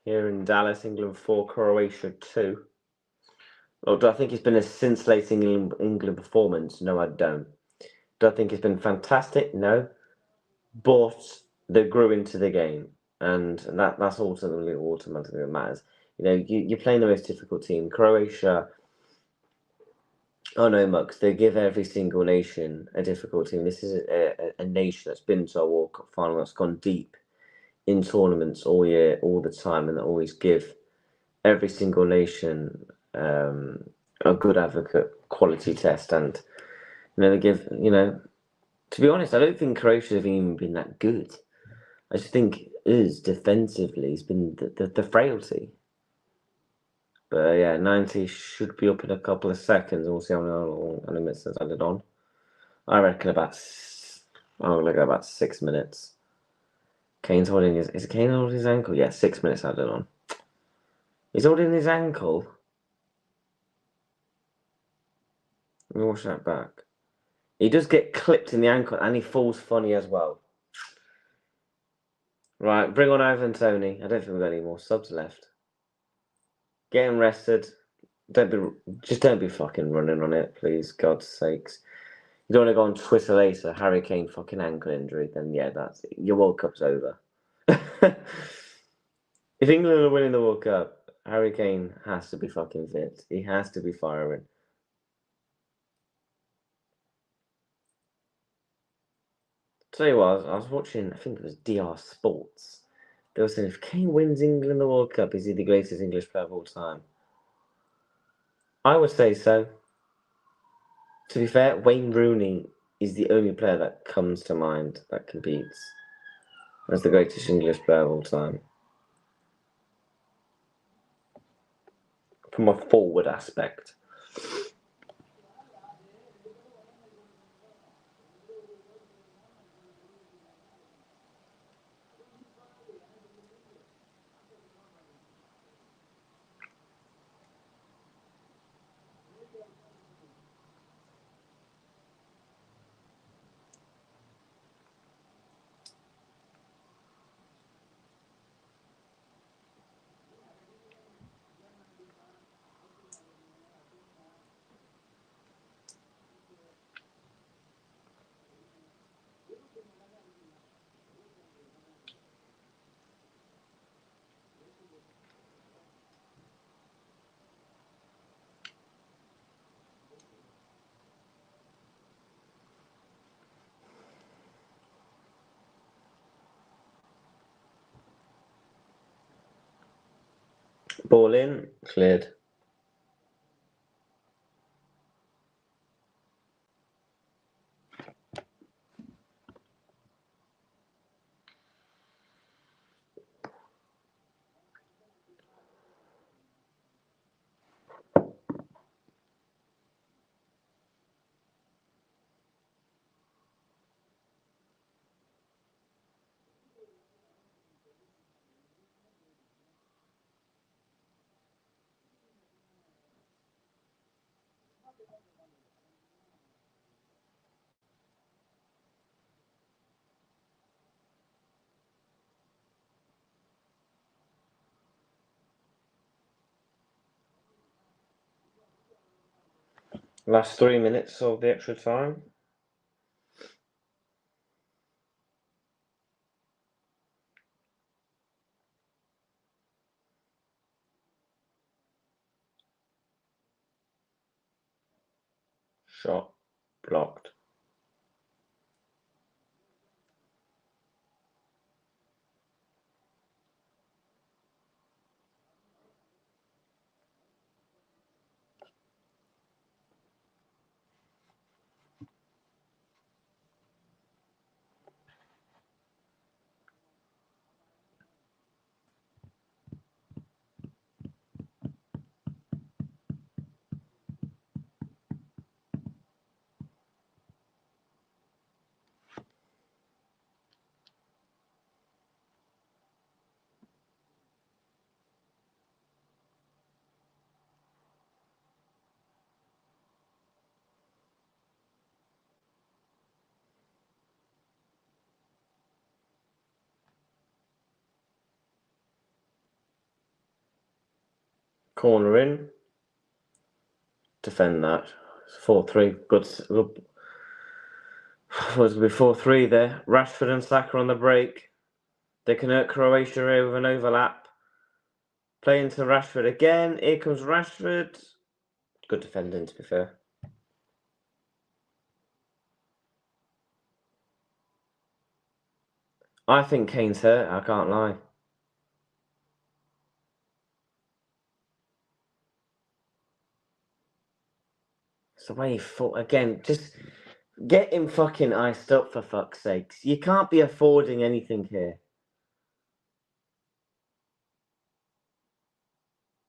here in Dallas, England 4, Croatia 2. Look, do I think it's been a scintillating England performance? No, I don't. Do I think it's been fantastic? No. But they grew into the game, and that's ultimately what matters. You're playing the most difficult team. Croatia, oh no, Mux, they give every single nation a difficult team. This is a nation that's been to a World Cup final, that's gone deep in tournaments all year, all the time, and they always give every single nation a good advocate quality test. And they give, to be honest, I don't think Croatia have even been that good. I just think defensively has been the frailty. But yeah, 90 should be up in a couple of seconds. We'll see how many minutes that's added on. I reckon about 6 minutes. Kane's holding is Kane holding his ankle? Yeah, 6 minutes added on. He's holding his ankle. Let me watch that back. He does get clipped in the ankle and he falls funny as well. Right, bring on Ivan Toney. I don't think we've got any more subs left. Get him rested. Don't be fucking running on it, please, God's sakes. You don't want to go on Twitter later, Harry Kane fucking ankle injury, then yeah, that's it. Your World Cup's over. If England are winning the World Cup, Harry Kane has to be fucking fit. He has to be firing. Tell you what, I was watching, I think it was DR Sports. They were saying, if Kane wins England the World Cup, is he the greatest English player of all time? I would say so. To be fair, Wayne Rooney is the only player that comes to mind that competes as the greatest English player of all time. From a forward aspect. Ball in, cleared. Last 3 minutes of the extra time. Shot blocked. Corner in. Defend that. 4-3. Good. Was it 4-3 there? Rashford and Saka on the break. They can hurt Croatia here with an overlap. Play into Rashford again. Here comes Rashford. Good defending, to be fair. I think Kane's hurt. I can't lie. It's the way he fought. Again, just get him fucking iced up, for fuck's sakes. You can't be affording anything here.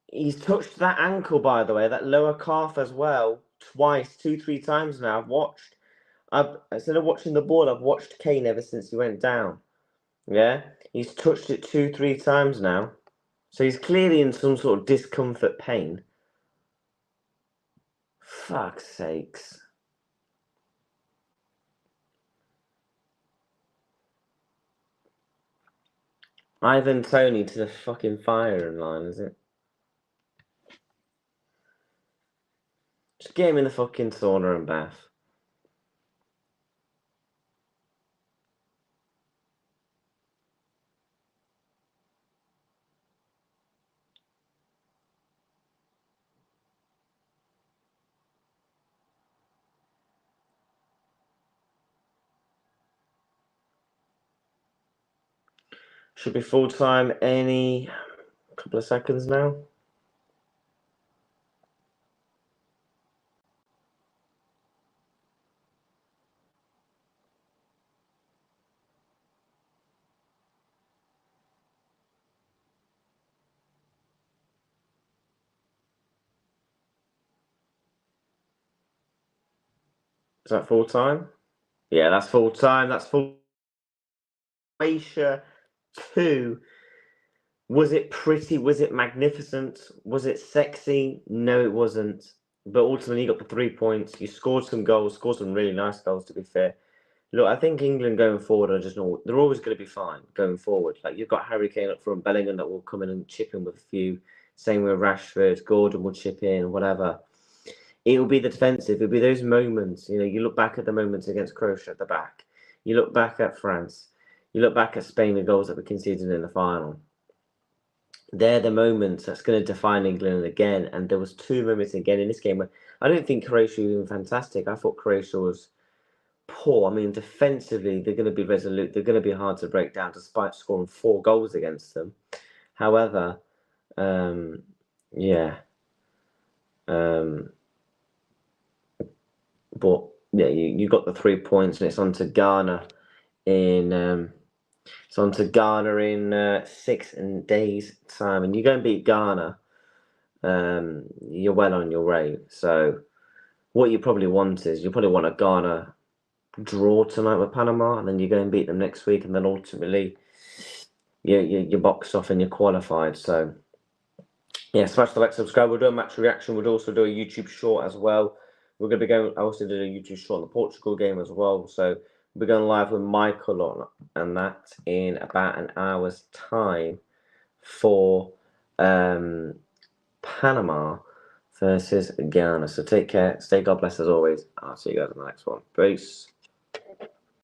He's touched that ankle, by the way, that lower calf as well, twice, 2-3 times now. I've watched. Instead of watching the ball, I've watched Kane ever since he went down. Yeah? He's touched it 2-3 times now. So he's clearly in some sort of discomfort pain. Fuck's sakes. Ivan Toney to the fucking firing line, is it? Just get him in the fucking sauna and bath. Should be full time any couple of seconds now. Is that full time? Yeah, that's full time. That's full. Croatia 2. Was it pretty? Was it magnificent? Was it sexy? No, it wasn't. But ultimately, you got the 3 points. You scored some goals, scored some really nice goals, to be fair. Look, I think England going forward are just not. They're always going to be fine going forward. Like, you've got Harry Kane up front, Bellingham that will come in and chip in with a few. Same with Rashford, Gordon will chip in, whatever. It'll be the defensive. It'll be those moments. You know, you look back at the moments against Croatia at the back. You look back at France. You look back at Spain, the goals that were conceded in the final. They're the moments that's going to define England again. And there was 2 moments again in this game where I don't think Croatia was even fantastic. I thought Croatia was poor. I mean, defensively, they're going to be resolute. They're going to be hard to break down despite scoring 4 goals against them. However, Yeah. But yeah, you got the 3 points, and it's on to Ghana in 6 days time, and you go and beat Ghana. You're well on your way. So what you probably want is a Ghana draw tonight with Panama, and then you go and beat them next week, and then ultimately you're boxed off and you're qualified. So yeah, smash the like, subscribe. We'll do a match reaction. We'll also do a YouTube short as well. We're going to be going. I also did a YouTube short on the Portugal game as well. So we're going live with Michael on, and that in about an hour's time for Panama versus Ghana. So take care. Stay God bless as always. I'll see you guys in the next one. Peace.